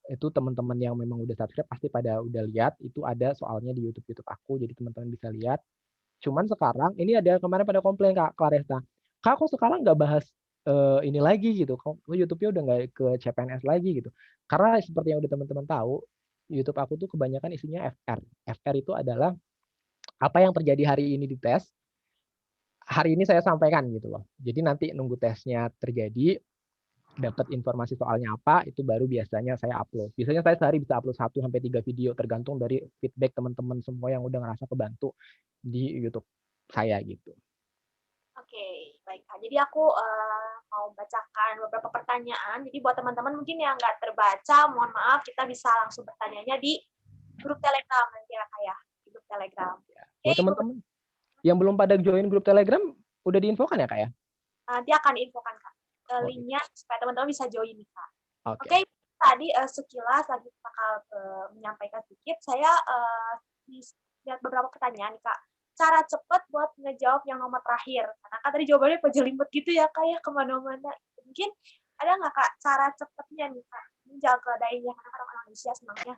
S2: itu teman-teman yang memang udah subscribe pasti pada udah lihat, itu ada soalnya di YouTube aku. Jadi teman-teman bisa lihat. Cuman sekarang ini ada kemarin pada komplain Kak Claresta. Kak, kok sekarang nggak bahas ini lagi gitu. Kok YouTube-nya udah nggak ke CPNS lagi gitu. Karena seperti yang udah teman-teman tahu, YouTube aku tuh kebanyakan isinya FR. FR itu adalah apa yang terjadi hari ini di tes, hari ini saya sampaikan gitu loh. Jadi nanti nunggu tesnya terjadi, dapat informasi soalnya apa, itu baru biasanya saya upload. Biasanya saya sehari bisa upload 1-3 video, tergantung dari feedback teman-teman semua yang udah ngerasa kebantu di YouTube saya gitu.
S3: Oke, baik Kak. Jadi aku mau bacakan beberapa pertanyaan. Jadi buat teman-teman mungkin yang nggak terbaca, mohon maaf, kita bisa langsung bertanyanya di grup Telegram nanti ya Kak ya, di grup Telegram.
S2: Buat teman-teman yang belum pada join grup Telegram, udah diinfokan ya Kak ya?
S3: Nanti akan diinfokan Kak. Linknya supaya teman-teman bisa join nih Kak.
S2: Oke.
S3: Tadi sekilas lagi bakal menyampaikan sedikit, saya lihat beberapa pertanyaan nih Kak. Cara cepat buat ngejawab yang nomor terakhir. Karena kan tadi jawabannya kejelimet gitu ya Kak ya, kemana-mana. Mungkin ada nggak Kak cara cepatnya nih Kak? Ini jangan keadain ya, karena orang Indonesia senangnya.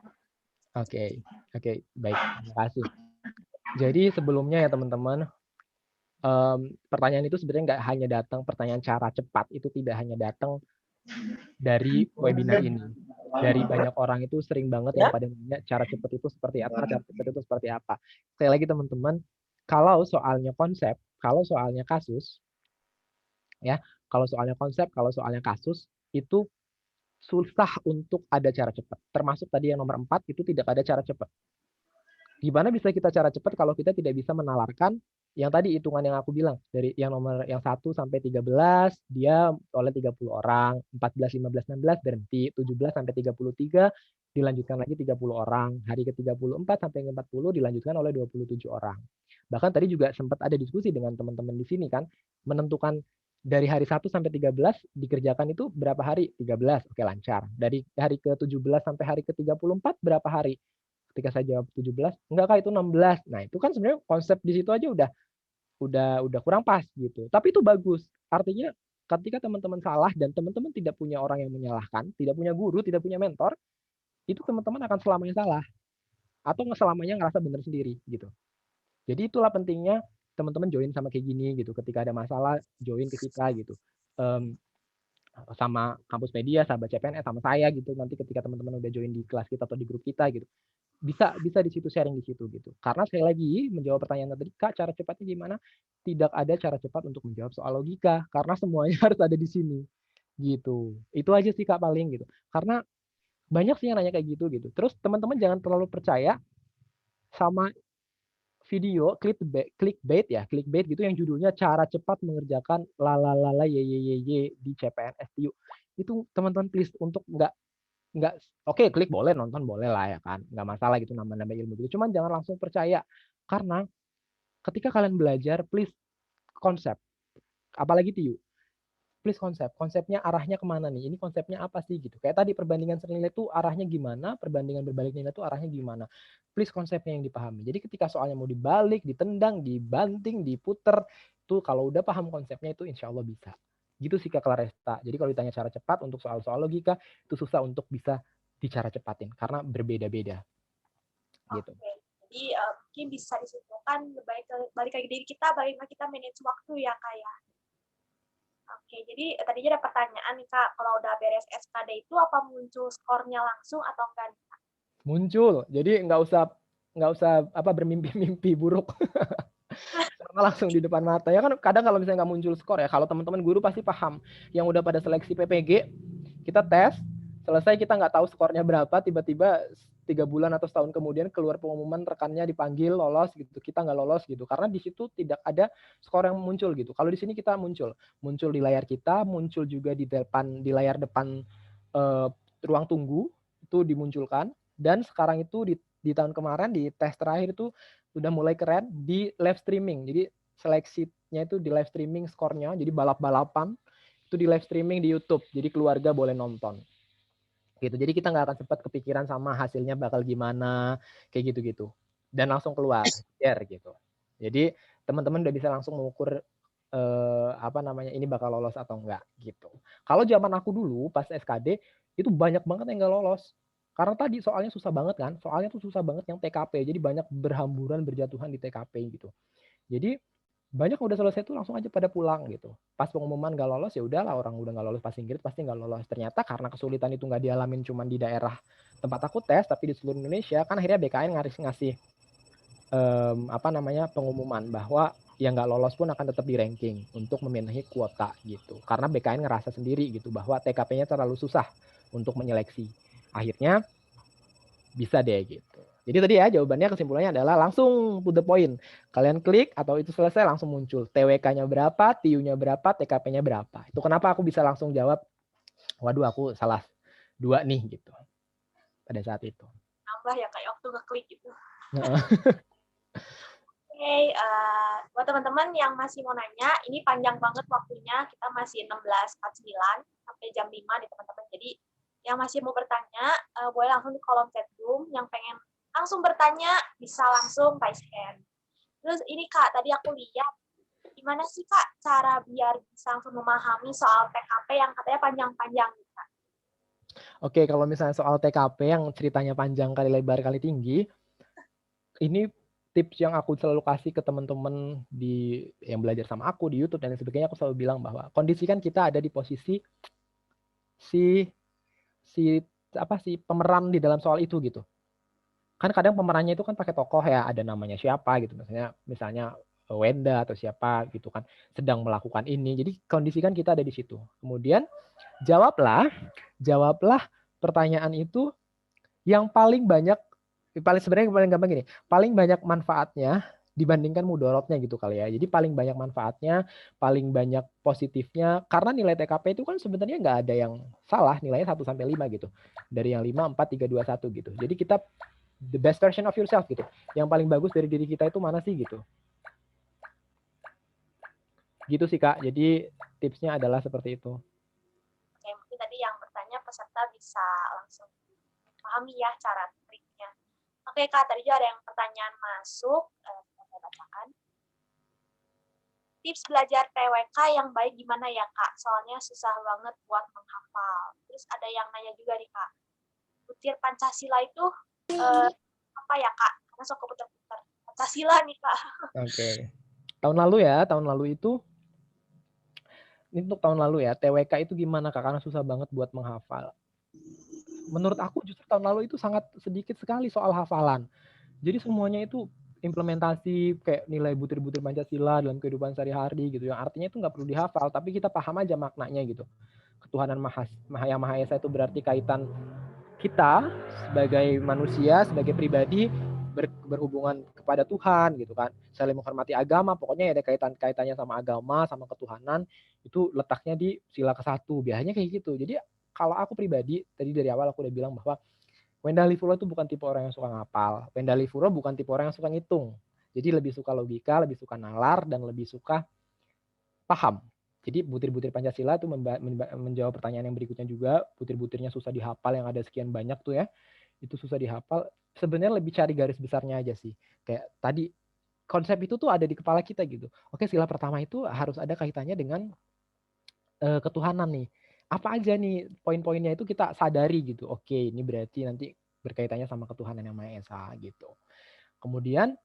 S2: Oke, baik, terima kasih. Jadi sebelumnya ya teman-teman, pertanyaan itu sebenarnya nggak hanya datang, pertanyaan cara cepat itu tidak hanya datang dari webinar ini. Dari banyak orang itu sering banget yang pada nanya cara cepat itu seperti apa, cara cepat itu seperti apa. Sekali lagi teman-teman, kalau soalnya konsep, kalau soalnya kasus, ya, kalau soalnya konsep, kalau soalnya kasus, itu susah untuk ada cara cepat. Termasuk tadi yang nomor 4 itu tidak ada cara cepat. Gimana bisa kita cara cepat kalau kita tidak bisa menalarkan yang tadi hitungan yang aku bilang, dari yang nomor yang 1 sampai 13 dia oleh 30 orang, 14, 15, 16 berhenti, 17 sampai 33 dilanjutkan lagi 30 orang, hari ke-34 sampai ke-40 dilanjutkan oleh 27 orang. Bahkan tadi juga sempat ada diskusi dengan teman-teman di sini kan, menentukan dari hari 1 sampai 13 dikerjakan itu berapa hari? 13, oke lancar. Dari hari ke-17 sampai hari ke-34 berapa hari? Ketika saya jawab 17, enggak Kak itu 16. Nah, itu kan sebenarnya konsep di situ aja udah kurang pas gitu. Tapi itu bagus. Artinya ketika teman-teman salah dan teman-teman tidak punya orang yang menyalahkan, tidak punya guru, tidak punya mentor, itu teman-teman akan selamanya salah atau selamanya ngerasa benar sendiri gitu. Jadi itulah pentingnya teman-teman join sama kayak gini gitu. Ketika ada masalah join ke kita gitu. Sama Kampus Media, sahabat CPNS, sama saya gitu. Nanti ketika teman-teman udah join di kelas kita atau di grup kita gitu, bisa di situ sharing di situ gitu. Karena sekali lagi menjawab pertanyaan tadi, Kak, cara cepatnya gimana? Tidak ada cara cepat untuk menjawab soal logika karena semuanya harus ada di sini gitu. Itu aja sih Kak paling gitu. Karena banyak sih yang nanya kayak gitu gitu. Terus teman-teman jangan terlalu percaya sama video clickbait gitu yang judulnya cara cepat mengerjakan lalalala ye di CPNS TU. Itu teman-teman please untuk nggak oke, klik boleh, nonton boleh lah ya kan, nggak masalah gitu nambah-nambah ilmu gitu. Cuman jangan langsung percaya karena ketika kalian belajar please konsep, apalagi TU. Please konsepnya arahnya kemana nih, ini konsepnya apa sih gitu. Kayak tadi perbandingan senilai itu arahnya gimana, perbandingan berbalik nilai itu arahnya gimana. Please konsepnya yang dipahami. Jadi ketika soalnya mau dibalik, ditendang, dibanting, diputer, itu kalau udah paham konsepnya itu insya Allah bisa. Gitu sih Kak Claresta. Jadi kalau ditanya cara cepat untuk soal-soal logika, itu susah untuk bisa dicara cepatin karena berbeda-beda. Gitu.
S3: Oke. Jadi mungkin bisa disimpulkan balik lagi diri kita, bagaimana kita manage waktu ya Kak ya. Oke, jadi tadinya ada pertanyaan nih Kak, kalau udah beres SKD itu apa muncul skornya langsung atau enggak nih Kak?
S2: Muncul, jadi nggak usah bermimpi-mimpi buruk. Karena langsung di depan mata ya kan. Kadang kalau misalnya nggak muncul skor ya, kalau teman-teman guru pasti paham yang udah pada seleksi PPG, kita tes selesai kita nggak tahu skornya berapa, tiba-tiba 3 bulan atau setahun kemudian keluar pengumuman rekannya dipanggil lolos gitu, kita nggak lolos gitu karena di situ tidak ada skor yang muncul gitu. Kalau di sini kita muncul di layar kita, muncul juga di layar depan ruang tunggu itu dimunculkan. Dan sekarang itu di tahun kemarin di tes terakhir itu udah mulai keren di live streaming. Jadi seleksinya itu di live streaming skornya, jadi balap-balapan itu di live streaming di YouTube. Jadi keluarga boleh nonton. Gitu. Jadi kita nggak akan sempat kepikiran sama hasilnya bakal gimana kayak gitu-gitu. Dan langsung keluar share gitu. Jadi teman-teman udah bisa langsung mengukur ini bakal lolos atau enggak gitu. Kalau zaman aku dulu pas SKD itu banyak banget yang nggak lolos. Karena tadi soalnya susah banget kan. Soalnya tuh susah banget yang TKP. Jadi banyak berhamburan berjatuhan di TKP gitu. Jadi banyak udah selesai tuh langsung aja pada pulang gitu. Pas pengumuman nggak lolos ya udahlah, orang udah nggak lolos pas Inggris pasti nggak lolos. Ternyata karena kesulitan itu nggak dialamin cuma di daerah tempat aku tes, tapi di seluruh Indonesia kan akhirnya BKN ngasih pengumuman bahwa yang nggak lolos pun akan tetap di ranking untuk memenuhi kuota gitu. Karena BKN ngerasa sendiri gitu bahwa TKP-nya terlalu susah untuk menyeleksi. Akhirnya bisa deh gitu. Jadi tadi ya jawabannya kesimpulannya adalah langsung to the point. Kalian klik atau itu selesai langsung muncul. TWK-nya berapa, TIU-nya berapa, TKP-nya berapa. Itu kenapa aku bisa langsung jawab, waduh aku salah 2 nih gitu. Pada saat itu.
S3: Nambah ya kayak waktu ngeklik gitu. Oke, buat teman-teman yang masih mau nanya, ini panjang banget waktunya. Kita masih 16.49 sampai jam 5 nih teman-teman. Jadi yang masih mau bertanya, boleh langsung di kolom chat room. Yang pengen langsung bertanya, bisa langsung raise hand. Terus ini Kak, tadi aku lihat, gimana sih Kak cara biar bisa langsung memahami soal TKP yang katanya panjang-panjang nih Kak?
S2: Oke, kalau misalnya soal TKP yang ceritanya panjang kali lebar kali tinggi, ini tips yang aku selalu kasih ke teman-teman yang belajar sama aku di YouTube dan sebagainya, aku selalu bilang bahwa kondisikan kita ada di posisi si pemeran di dalam soal itu gitu. Kan kadang pemerannya itu kan pakai tokoh ya, ada namanya siapa gitu, misalnya Wenda atau siapa gitu kan sedang melakukan ini. Jadi kondisikan kita ada di situ. Kemudian jawablah pertanyaan itu yang paling gampang gini, paling banyak manfaatnya dibandingkan mudorotnya gitu kali ya. Jadi paling banyak manfaatnya, paling banyak positifnya, karena nilai TKP itu kan sebenarnya nggak ada yang salah, nilainya 1-5 gitu. Dari yang 5, 4, 3, 2, 1 gitu. Jadi kita the best version of yourself gitu. Yang paling bagus dari diri kita itu mana sih gitu. Gitu sih Kak, jadi tipsnya adalah seperti itu.
S3: Oke, mungkin tadi yang bertanya peserta bisa langsung pahami ya cara triknya. Oke Kak, tadi juga ada yang pertanyaan masuk, saya bacakan. Tips belajar TWK yang baik gimana ya Kak? Soalnya susah banget buat menghafal. Terus ada yang nanya juga nih Kak, butir Pancasila itu apa ya Kak? Karena sok keputar-putar Pancasila nih Kak.
S2: Oke. Tahun lalu itu ini untuk tahun lalu ya, TWK itu gimana Kak? Karena susah banget buat menghafal. Menurut aku justru tahun lalu itu sangat sedikit sekali soal hafalan. Jadi semuanya itu implementasi kayak nilai butir-butir Pancasila dalam kehidupan sehari-hari gitu. Yang artinya itu nggak perlu dihafal, tapi kita paham aja maknanya gitu. Ketuhanan yang Maha Esa itu berarti kaitan kita sebagai manusia, sebagai pribadi berhubungan kepada Tuhan gitu kan, saling menghormati agama, pokoknya ada kaitannya sama agama, sama ketuhanan, itu letaknya di sila ke-1, biasanya kayak gitu. Jadi kalau aku pribadi, tadi dari awal aku udah bilang bahwa Wenda Livuro itu bukan tipe orang yang suka ngapal, Wenda Livuro bukan tipe orang yang suka ngitung, jadi lebih suka logika, lebih suka nalar, dan lebih suka paham. Jadi butir-butir Pancasila itu menjawab pertanyaan yang berikutnya juga, butir-butirnya susah dihafal yang ada sekian banyak tuh ya, itu susah dihafal, sebenarnya lebih cari garis besarnya aja sih. Kayak tadi konsep itu tuh ada di kepala kita gitu. Oke, sila pertama itu harus ada kaitannya dengan ketuhanan nih. Apa aja nih poin-poinnya itu kita sadari gitu. Oke, ini berarti nanti berkaitannya sama ketuhanan yang Maha Esa gitu. Kemudian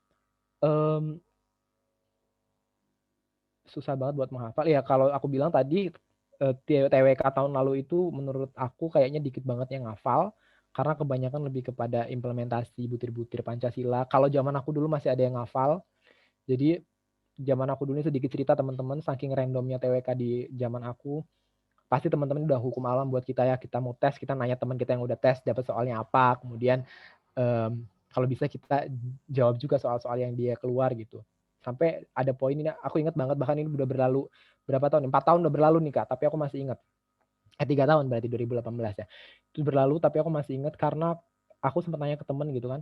S2: susah banget buat menghafal. Ya kalau aku bilang tadi TWK tahun lalu itu menurut aku kayaknya dikit banget yang ngafal. Karena kebanyakan lebih kepada implementasi butir-butir Pancasila. Kalau zaman aku dulu masih ada yang ngafal. Jadi zaman aku dulu ini sedikit cerita teman-teman, saking randomnya TWK di zaman aku. Pasti teman-teman udah hukum alam buat kita ya. Kita mau tes, kita nanya teman kita yang udah tes dapat soalnya apa. Kemudian kalau bisa kita jawab juga soal-soal yang dia keluar gitu. Sampai ada poin ini, aku ingat banget, bahkan ini udah berlalu berapa tahun? 4 tahun udah berlalu nih Kak, tapi aku masih ingat. 3 tahun berarti 2018 ya. Itu berlalu tapi aku masih ingat karena aku sempat nanya ke temen gitu kan.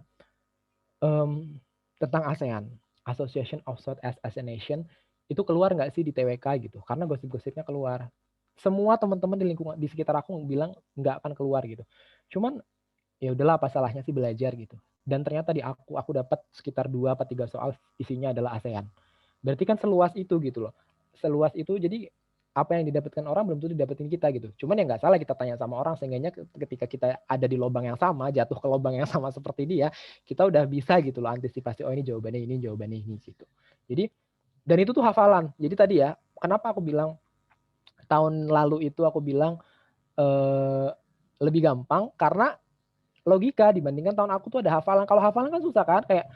S2: Tentang ASEAN, Association of Southeast Asian Nation, itu keluar nggak sih di TWK gitu. Karena gosip-gosipnya keluar. Semua teman-teman di lingkungan di sekitar aku bilang nggak akan keluar gitu. Cuman ya udahlah, apa salahnya sih belajar gitu. Dan ternyata di aku dapat sekitar 2 atau 3 soal isinya adalah ASEAN. Berarti kan seluas itu gitu loh. Seluas itu, jadi apa yang didapatkan orang belum tentu didapetin kita gitu. Cuman ya nggak salah kita tanya sama orang, sehingga ketika kita ada di lubang yang sama, jatuh ke lubang yang sama seperti dia, kita udah bisa gitu loh antisipasi, oh ini jawabannya ini gitu. Jadi, dan itu tuh hafalan. Jadi tadi ya, kenapa aku bilang tahun lalu itu aku bilang lebih gampang, karena logika dibandingkan tahun aku tuh ada hafalan. Kalau hafalan kan susah kan, kayak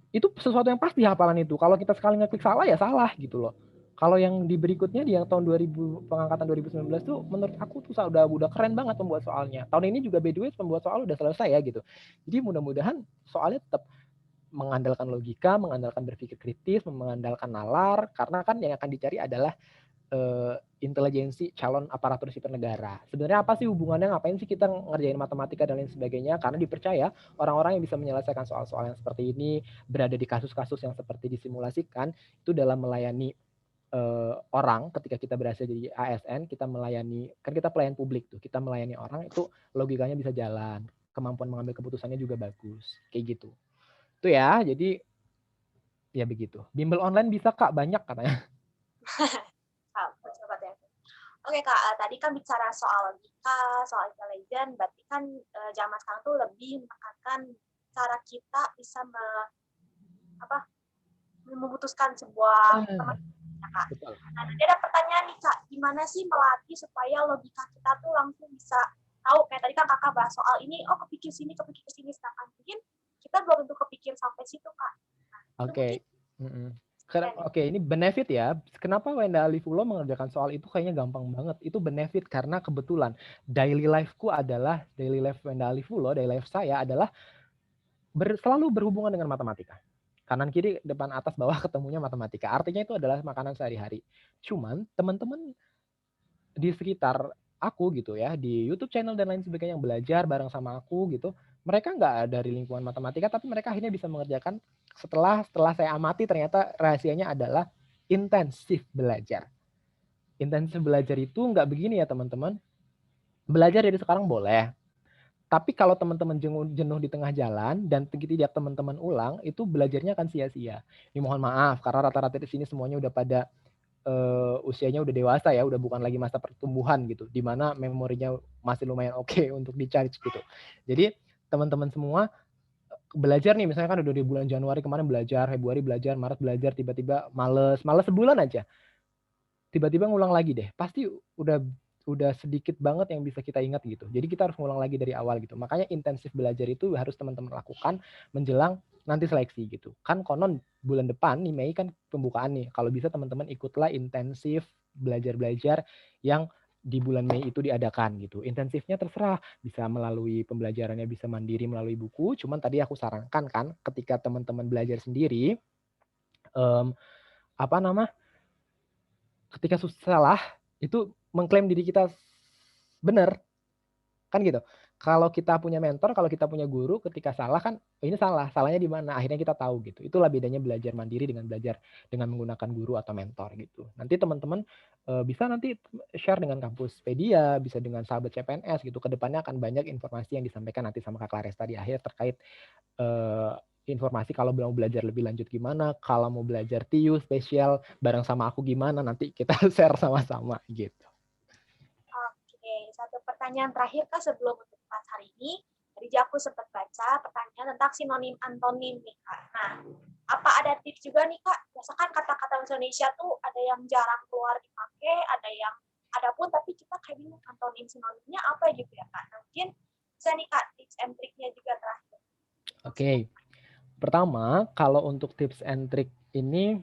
S2: itu sesuatu yang pasti hafalan itu. Kalau kita sekali ngeklik salah ya salah gitu loh. Kalau yang di berikutnya di yang tahun 2000 pengangkatan 2019 tuh menurut aku tuh udah keren banget pembuat soalnya. Tahun ini juga by the way pembuat soal udah selesai ya gitu. Jadi mudah-mudahan soalnya tetap mengandalkan logika, mengandalkan berpikir kritis, mengandalkan nalar, karena kan yang akan dicari adalah intelijensi calon aparatur sipil negara. Sebenarnya apa sih hubungannya, ngapain sih kita ngerjain matematika dan lain sebagainya? Karena dipercaya orang-orang yang bisa menyelesaikan soal-soal yang seperti ini, berada di kasus-kasus yang seperti disimulasikan, itu dalam melayani orang. Ketika kita berhasil jadi ASN, kita melayani, kan kita pelayan publik tuh, kita melayani orang, itu logikanya bisa jalan, kemampuan mengambil keputusannya juga bagus, kayak gitu. Itu ya, jadi ya begitu. Bimbel online bisa Kak, banyak katanya.
S3: Oke Kak, tadi kan bicara soal logika, soal intelijen, berarti kan zaman sekarang tuh lebih menekankan cara kita bisa memutuskan sebuah ya Kak. Nah, tadi ada pertanyaan nih Kak, gimana sih melatih supaya logika kita tuh langsung bisa tahu, kayak tadi kan Kakak bahas soal ini, oh kepikir sini, sedangkan mungkin kita belum tentu kepikir sampai situ Kak. Nah,
S2: Oke. Oke, ini benefit ya. Kenapa Wenda Alifulo mengerjakan soal itu kayaknya gampang banget. Itu benefit karena kebetulan daily life-ku adalah, daily life Wenda Alifulo, daily life saya adalah selalu berhubungan dengan matematika. Kanan kiri depan atas bawah ketemunya matematika. Artinya itu adalah makanan sehari-hari. Cuman teman-teman di sekitar aku gitu ya, di YouTube channel dan lain sebagainya yang belajar bareng sama aku gitu, mereka nggak dari lingkungan matematika, tapi mereka akhirnya bisa mengerjakan setelah saya amati ternyata rahasianya adalah intensif belajar. Intensif belajar itu nggak begini ya teman-teman. Belajar dari sekarang boleh, tapi kalau teman-teman jenuh di tengah jalan dan tidak teman-teman ulang, itu belajarnya akan sia-sia. Ini mohon maaf, karena rata-rata di sini semuanya udah pada usianya udah dewasa ya, udah bukan lagi masa pertumbuhan gitu, di mana memorinya masih lumayan oke untuk di-charge gitu. Jadi teman-teman semua belajar nih, misalnya kan udah di bulan Januari kemarin belajar, Februari belajar, Maret belajar, tiba-tiba males sebulan aja. Tiba-tiba ngulang lagi deh. Pasti udah sedikit banget yang bisa kita ingat gitu. Jadi kita harus ngulang lagi dari awal gitu. Makanya intensif belajar itu harus teman-teman lakukan menjelang nanti seleksi gitu. Kan konon bulan depan nih Mei kan pembukaan nih. Kalau bisa teman-teman ikutlah intensif belajar-belajar yang di bulan Mei itu diadakan gitu. Intensifnya terserah, bisa melalui pembelajarannya, bisa mandiri melalui buku. Cuman tadi aku sarankan kan ketika teman-teman belajar sendiri, ketika salah itu mengklaim diri kita benar, kan gitu. Kalau kita punya mentor, kalau kita punya guru, ketika salah kan ini salah, salahnya di mana? Akhirnya kita tahu gitu. Itulah bedanya belajar mandiri dengan belajar dengan menggunakan guru atau mentor gitu. Nanti teman-teman bisa nanti share dengan Kampuspedia, bisa dengan sahabat CPNS gitu. Kedepannya akan banyak informasi yang disampaikan nanti sama Kak Claresta di akhir terkait informasi kalau mau belajar lebih lanjut gimana, kalau mau belajar TIU spesial bareng sama aku gimana, nanti kita share sama-sama gitu.
S3: Oke, satu pertanyaan terakhir Kak sebelum untuk kelas hari ini. Tadi aku sempat baca pertanyaan tentang sinonim antonim nih Kak. Nah, apa ada tips juga nih Kak? Biasakan kata-kata bahasa Indonesia tuh ada yang jarang keluar dipakai, ada yang ada pun tapi kita kayak bingung antonim sinonimnya apa gitu ya Kak. Nah, mungkin bisa nih Kak tips and triknya juga terakhir.
S2: Oke. Pertama, kalau untuk tips and trick ini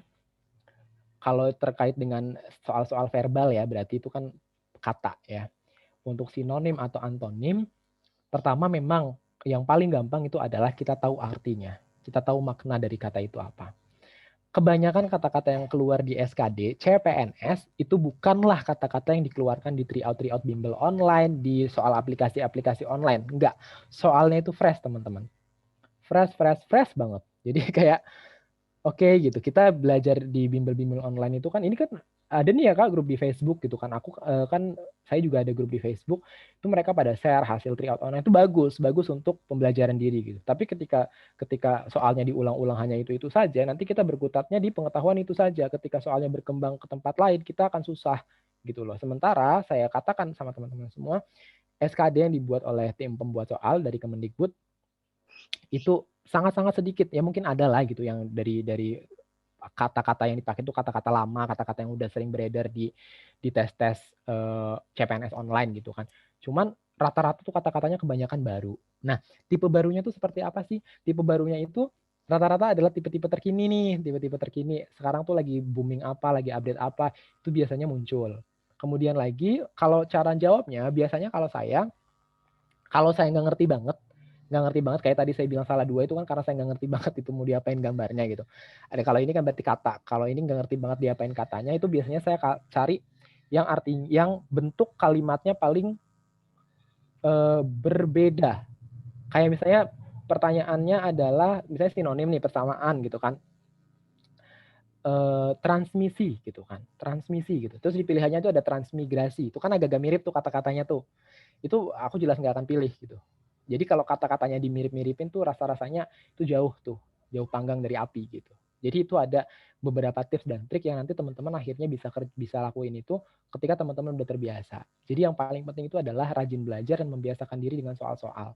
S2: kalau terkait dengan soal-soal verbal ya, berarti itu kan kata ya. Untuk sinonim atau antonim, pertama memang yang paling gampang itu adalah kita tahu artinya. Kita tahu makna dari kata itu apa. Kebanyakan kata-kata yang keluar di SKD, CPNS, itu bukanlah kata-kata yang dikeluarkan di tryout bimbel online, di soal aplikasi-aplikasi online. Enggak. Soalnya itu fresh, teman-teman. Fresh banget. Jadi kayak oke gitu, kita belajar di bimbel-bimbel online itu kan, ini kan ada nih ya Kak grup di Facebook gitu kan, aku kan saya juga ada grup di Facebook, itu mereka pada share hasil tryout online itu bagus untuk pembelajaran diri gitu. Tapi ketika soalnya diulang-ulang hanya itu saja, nanti kita berkutatnya di pengetahuan itu saja. Ketika soalnya berkembang ke tempat lain, kita akan susah gitu loh. Sementara saya katakan sama teman-teman semua, SKD yang dibuat oleh tim pembuat soal dari Kemendikbud itu sangat-sangat sedikit ya, mungkin ada lah gitu yang dari kata-kata yang dipakai itu kata-kata lama, kata-kata yang udah sering beredar di tes-tes CPNS online gitu kan. Cuman rata-rata tuh kata-katanya kebanyakan baru. Nah, tipe barunya tuh seperti apa sih? Tipe barunya itu rata-rata adalah tipe-tipe terkini nih, tipe-tipe terkini. Sekarang tuh lagi booming apa, lagi update apa, itu biasanya muncul. Kemudian lagi kalau cara jawabnya biasanya kalau saya nggak ngerti banget kayak tadi saya bilang salah dua itu kan karena saya nggak ngerti banget itu mau diapain gambarnya gitu. Ada kalau ini kan berarti kata, kalau ini nggak ngerti banget diapain katanya, itu biasanya saya cari yang bentuk kalimatnya paling berbeda. Kayak misalnya pertanyaannya adalah misalnya sinonim nih, persamaan gitu kan, transmisi gitu kan, transmisi gitu. Terus di pilihannya itu ada transmigrasi, itu kan agak-agak mirip tuh kata-katanya tuh. Itu aku jelas nggak akan pilih gitu. Jadi kalau kata-katanya dimirip-miripin tuh rasa-rasanya itu jauh panggang dari api gitu. Jadi itu ada beberapa tips dan trik yang nanti teman-teman akhirnya bisa lakuin itu ketika teman-teman udah terbiasa. Jadi yang paling penting itu adalah rajin belajar dan membiasakan diri dengan soal-soal.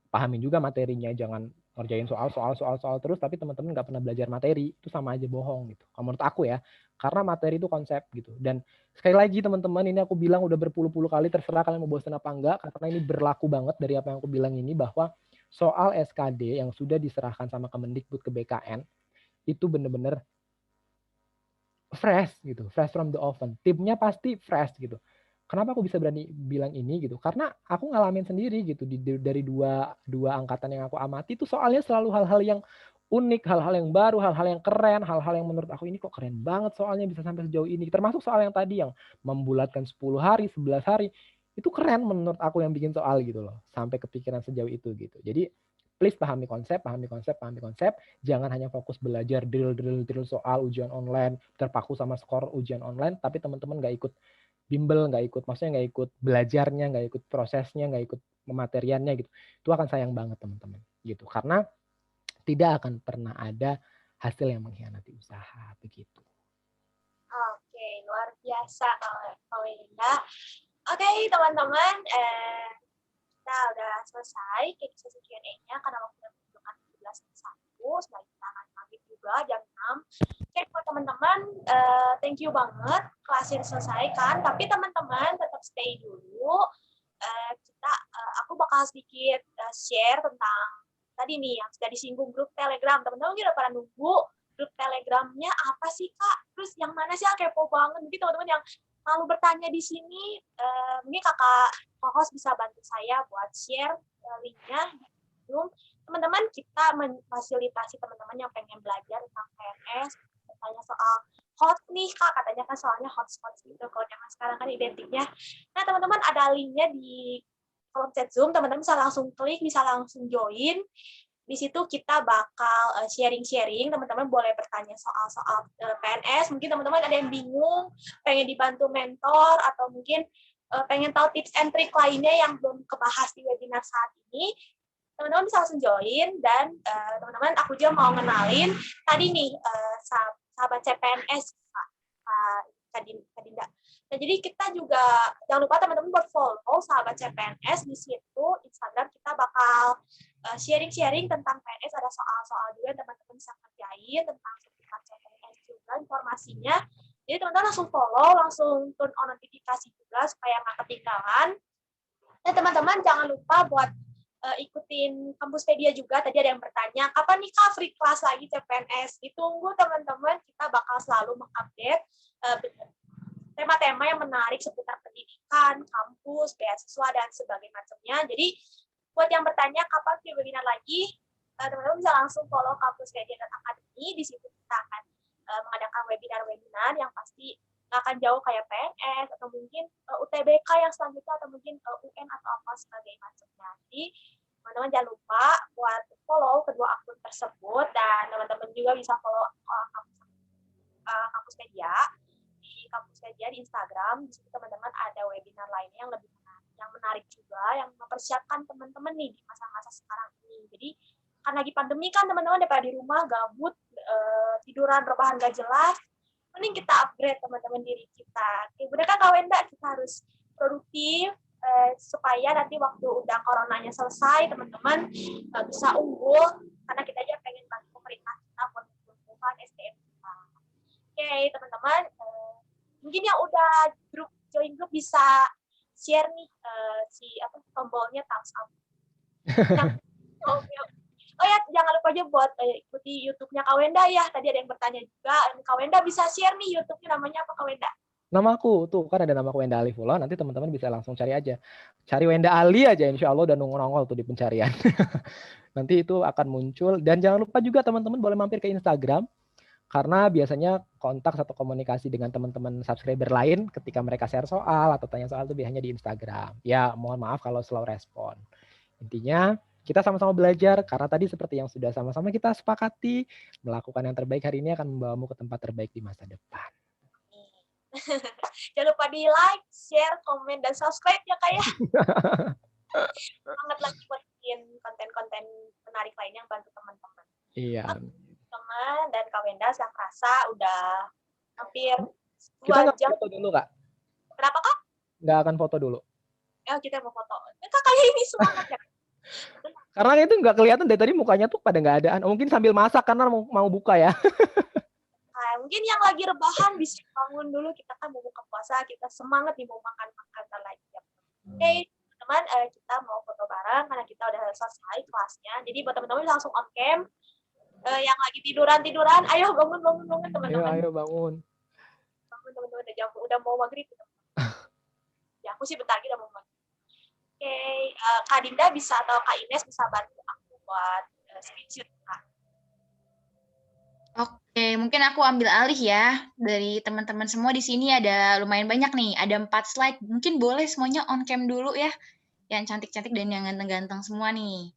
S2: Pahamin juga materinya, jangan ngerjain soal terus tapi teman-teman nggak pernah belajar materi, itu sama aja bohong gitu. Kalau menurut aku ya, karena materi itu konsep gitu. Dan sekali lagi teman-teman, ini aku bilang udah berpuluh-puluh kali, terserah kalian mau bosan apa enggak, karena ini berlaku banget dari apa yang aku bilang ini, bahwa soal SKD yang sudah diserahkan sama Kemendikbud ke BKN itu bener-bener fresh gitu, fresh from the oven. Timnya pasti fresh gitu. Kenapa aku bisa berani bilang ini gitu? Karena aku ngalamin sendiri gitu dari dua angkatan yang aku amati itu soalnya selalu hal-hal yang unik, hal-hal yang baru, hal-hal yang keren, hal-hal yang menurut aku ini kok keren banget soalnya bisa sampai sejauh ini. Termasuk soal yang tadi yang membulatkan 10 hari, 11 hari. Itu keren menurut aku yang bikin soal gitu loh. Sampai kepikiran sejauh itu gitu. Jadi please pahami konsep, pahami konsep, pahami konsep. Jangan hanya fokus belajar drill soal ujian online, terpaku sama skor ujian online, tapi teman-teman nggak ikut bimbel, nggak ikut, maksudnya nggak ikut belajarnya, nggak ikut prosesnya, nggak ikut pemateriannya gitu. Itu akan sayang banget teman-teman gitu. Karena tidak akan pernah ada hasil yang mengkhianati usaha begitu.
S3: Oke, luar biasa Kak Wenda. Oke, teman-teman, kita udah selesai sesi Q&A-nya karena waktunya menunjukkan 17.01, sebagai kita akan maghrib juga jam 6. Oke, buat teman-teman, thank you banget, kelasnya selesai kan, tapi teman-teman tetap stay dulu. Aku bakal sedikit share tentang tadi nih yang sudah disinggung grup Telegram. Teman-teman udah pada nunggu grup Telegramnya apa sih Kak? Terus yang mana sih, kepo banget. Mungkin teman-teman yang malu bertanya di sini, mungkin kakak co-host bisa bantu saya buat share linknya di Zoom. Teman-teman, kita memfasilitasi teman-teman yang pengen belajar tentang PNS, bertanya soal hot nih Kak, katanya kan soalnya hotspot gitu kalau zaman sekarang kan identiknya. Nah teman-teman ada linknya di kolom chat Zoom, teman-teman bisa langsung klik, bisa langsung join. Di situ kita bakal sharing-sharing, teman-teman boleh bertanya soal-soal PNS, mungkin teman-teman ada yang bingung, pengen dibantu mentor, atau mungkin pengen tahu tips and trick lainnya yang belum kebahas di webinar saat ini, teman-teman bisa langsung join. Dan teman-teman, aku juga mau ngenalin tadi nih sahabat CPNS, Kak Dinda. Nah, jadi kita juga jangan lupa teman-teman buat follow sahabat CPNS di situ Instagram, kita bakal sharing-sharing tentang PNS, ada soal-soal juga yang teman-teman bisa kerjain tentang sertifikat CPNS juga informasinya. Jadi teman-teman langsung follow, langsung turn on notifikasi juga supaya nggak ketinggalan. Dan teman-teman jangan lupa buat ikutin Kampuspedia juga. Tadi ada yang bertanya, kapan nih Kak free class lagi CPNS? Ditunggu teman-teman, kita bakal selalu mengupdate tema-tema yang menarik seputar pendidikan, kampus, beasiswa, dan sebagainya macamnya. Jadi buat yang bertanya kapan free webinar lagi, teman-teman bisa langsung follow Kampuspedia dan Akademi. Di situ kita akan mengadakan webinar-webinar yang pasti nggak akan jauh kayak PNS, atau mungkin UTBK yang selanjutnya, atau mungkin UN atau apa sebagainya macamnya. Jadi teman-teman jangan lupa buat follow kedua akun tersebut, dan teman-teman juga bisa follow Kampuspedia di Kampuspedia di Instagram. Di situ teman-teman ada webinar lainnya yang lebih menarik juga, yang mempersiapkan teman-teman nih di masa-masa sekarang ini. Jadi kan lagi pandemi kan teman-teman daripada di rumah gabut, tiduran rebahan gak jelas, mending kita upgrade teman-teman diri kita. Oke, bener kan Kak Wenda, kita harus produktif supaya nanti waktu udah coronanya selesai teman-teman bisa unggul, karena kita aja pengen bantu pemerintah kita buat menumbuhkan SDM kita. Oke teman-teman, mungkin yang udah join grup bisa share nih tombolnya thumbs up. Oh ya, jangan lupa aja buat ikuti YouTube-nya Kak Wenda ya. Tadi ada yang bertanya juga. Kak Wenda bisa share nih YouTube-nya, namanya apa Kak Wenda?
S2: Nama aku tuh kan ada nama aku Wenda Alifullah. Nanti teman-teman bisa langsung cari aja. Cari Wenda Ali aja, insya Allah udah nongol tuh di pencarian. Nanti itu akan muncul. Dan jangan lupa juga teman-teman boleh mampir ke Instagram. Karena biasanya kontak atau komunikasi dengan teman-teman subscriber lain ketika mereka share soal atau tanya soal itu biasanya di Instagram. Ya mohon maaf kalau slow respon. Intinya kita sama-sama belajar, karena tadi seperti yang sudah sama-sama kita sepakati, melakukan yang terbaik hari ini akan membawamu ke tempat terbaik di masa depan.
S3: Jangan lupa di like, share, komen, dan subscribe ya Kak ya. Semangat lagi buat bikin konten-konten menarik lainnya yang bantu teman-teman.
S2: Iya.
S3: Teman dan Kak Wenda, saya kerasa udah hampir 2
S2: Kita nggak
S3: jam.
S2: foto dulu Kak?
S3: Kenapa Kak?
S2: Nggak akan foto dulu.
S3: Kita mau foto. Kakaknya ini semangat ya.
S2: Karena itu nggak kelihatan dari tadi mukanya tuh pada nggak adaan. Mungkin sambil masak karena mau buka ya.
S3: Mungkin yang lagi rebahan bisa bangun dulu, kita kan mau buka puasa, kita semangat nih mau makan lagi. Oke, teman-teman, kita mau foto bareng karena kita udah selesai kelasnya. Jadi buat teman-teman langsung on cam. Yang lagi tiduran, ayo bangun teman-teman.
S2: Ayo bangun.
S3: Bangun teman-teman, udah mau maghrib. Ya, aku sih bentar lagi udah mau maghrib. Oke, Kak Dinda bisa atau Kak Ines bisa bantu aku buat screenshot Kak.
S6: mungkin aku ambil alih ya. Dari teman-teman semua di sini ada lumayan banyak nih. Ada 4 slide. Mungkin boleh semuanya on cam dulu ya. Yang cantik-cantik dan yang ganteng-ganteng semua nih.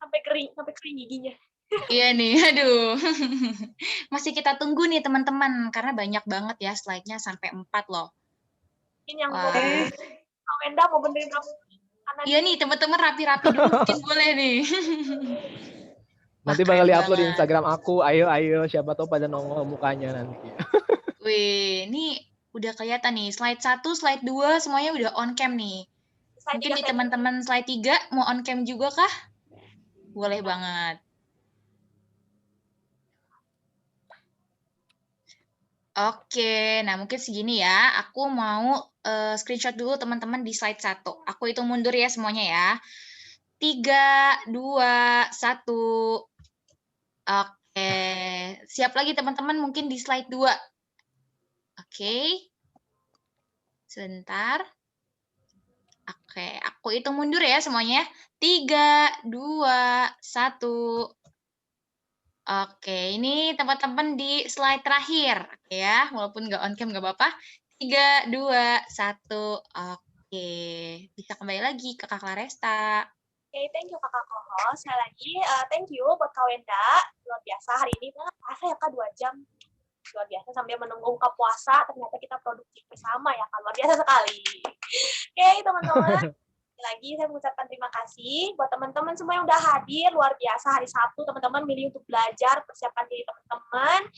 S3: Sampai kering giginya.
S6: Iya nih, aduh. Masih kita tunggu nih teman-teman. Karena banyak banget ya slide-nya sampai 4 loh.
S3: Mungkin yang mau
S6: Wah.
S3: Kak Wenda mau benerin rambut.
S6: Iya nih teman-teman rapi-rapi dulu mungkin boleh nih. Wah,
S2: Nanti bakal
S6: keren
S2: di-upload di
S6: banget.
S2: Instagram aku. Ayo, siapa tahu pada nongol mukanya nanti.
S6: Wih, ini udah kelihatan nih. Slide 1, slide 2 semuanya udah on cam nih.
S3: Slide
S6: Mungkin
S3: 3,
S6: di
S3: slide
S6: teman-teman slide 3 mau on cam juga kah? Boleh banget. Oke, nah mungkin segini ya. Aku mau screenshot dulu teman-teman di slide 1. Aku hitung mundur ya semuanya ya. 3, 2, 1. Oke, siap lagi teman-teman mungkin di slide 2. Oke. Sebentar. Oke, aku hitung mundur ya semuanya. 3, 2, 1. Oke, ini teman-teman di slide terakhir. Oke ya, walaupun nggak on cam nggak apa-apa. 3, 2, 1. Oke, bisa kembali lagi ke Kak Claresta.
S3: Oke, thank you Kakak Kohos. Sekali lagi, thank you buat Kak Wenda. Luar biasa hari ini. Terasa ya Kak 2 jam. Luar biasa sambil menunggu buka puasa. Ternyata kita produktif bersama ya Kak. Luar biasa sekali. Oke, teman-teman. Lagi saya mengucapkan terima kasih buat teman-teman semua yang udah hadir. Luar biasa hari Sabtu teman-teman milih untuk belajar, persiapkan diri teman-teman.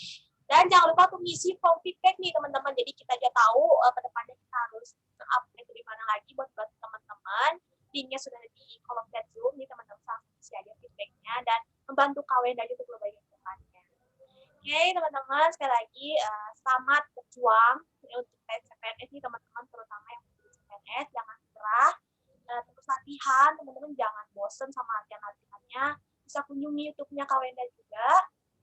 S3: Dan jangan lupa untuk ngisi form feedback nih teman-teman. Jadi kita aja tahu ke depannya kita harus update di mana lagi buat teman-teman. Linknya sudah ada di kolom chat Zoom nih teman-teman, langsung isi aja feedbacknya dan membantu kalian aja untuk lebih depannya. Oke teman-teman, sekali lagi selamat berjuang untuk tes CPNS nih teman-teman, terutama yang untuk CPNS, jangan nyerah. Terus latihan, teman-teman jangan bosen sama latihan-latihannya. Bisa kunjungi YouTube-nya Kak Wenda juga,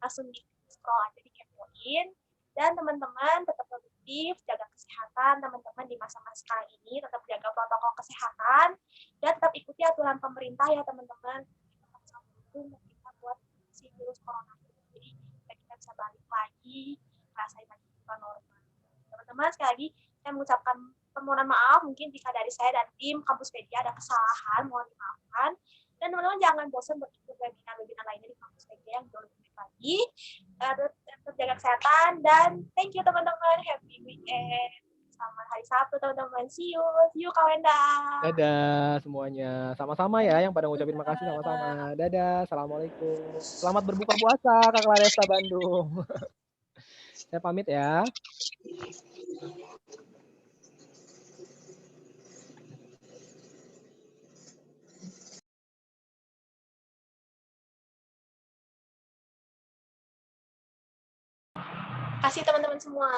S3: langsung di scroll aja, dikepoin. Dan teman-teman tetap produktif, jaga kesehatan teman-teman di masa-masa sekarang ini, tetap jaga protokol kesehatan, dan tetap ikuti aturan pemerintah ya teman-teman. Kita buat si virus corona ini, jadi kita bisa balik lagi, rasain lagi normal. Teman-teman sekali lagi, saya mengucapkan permohonan maaf mungkin jika dari saya dan tim Kampuspedia ada kesalahan, mohon dimaafkan. Dan teman-teman jangan bosan berikut webinar-webinar lainnya di Kampuspedia yang jauh lebih lagi. Tetap jaga kesehatan dan thank you teman-teman. Happy weekend. Selamat hari Sabtu teman-teman. See you Kak Wenda.
S2: Dadah semuanya. Sama-sama ya yang pada ngucapin makasih sama-sama. Dadah, assalamualaikum. Selamat berbuka puasa Kak Claresta Bandung. Saya pamit ya.
S3: Kasih teman-teman semua.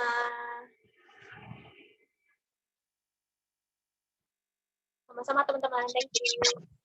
S3: Sama-sama teman-teman. Thank you.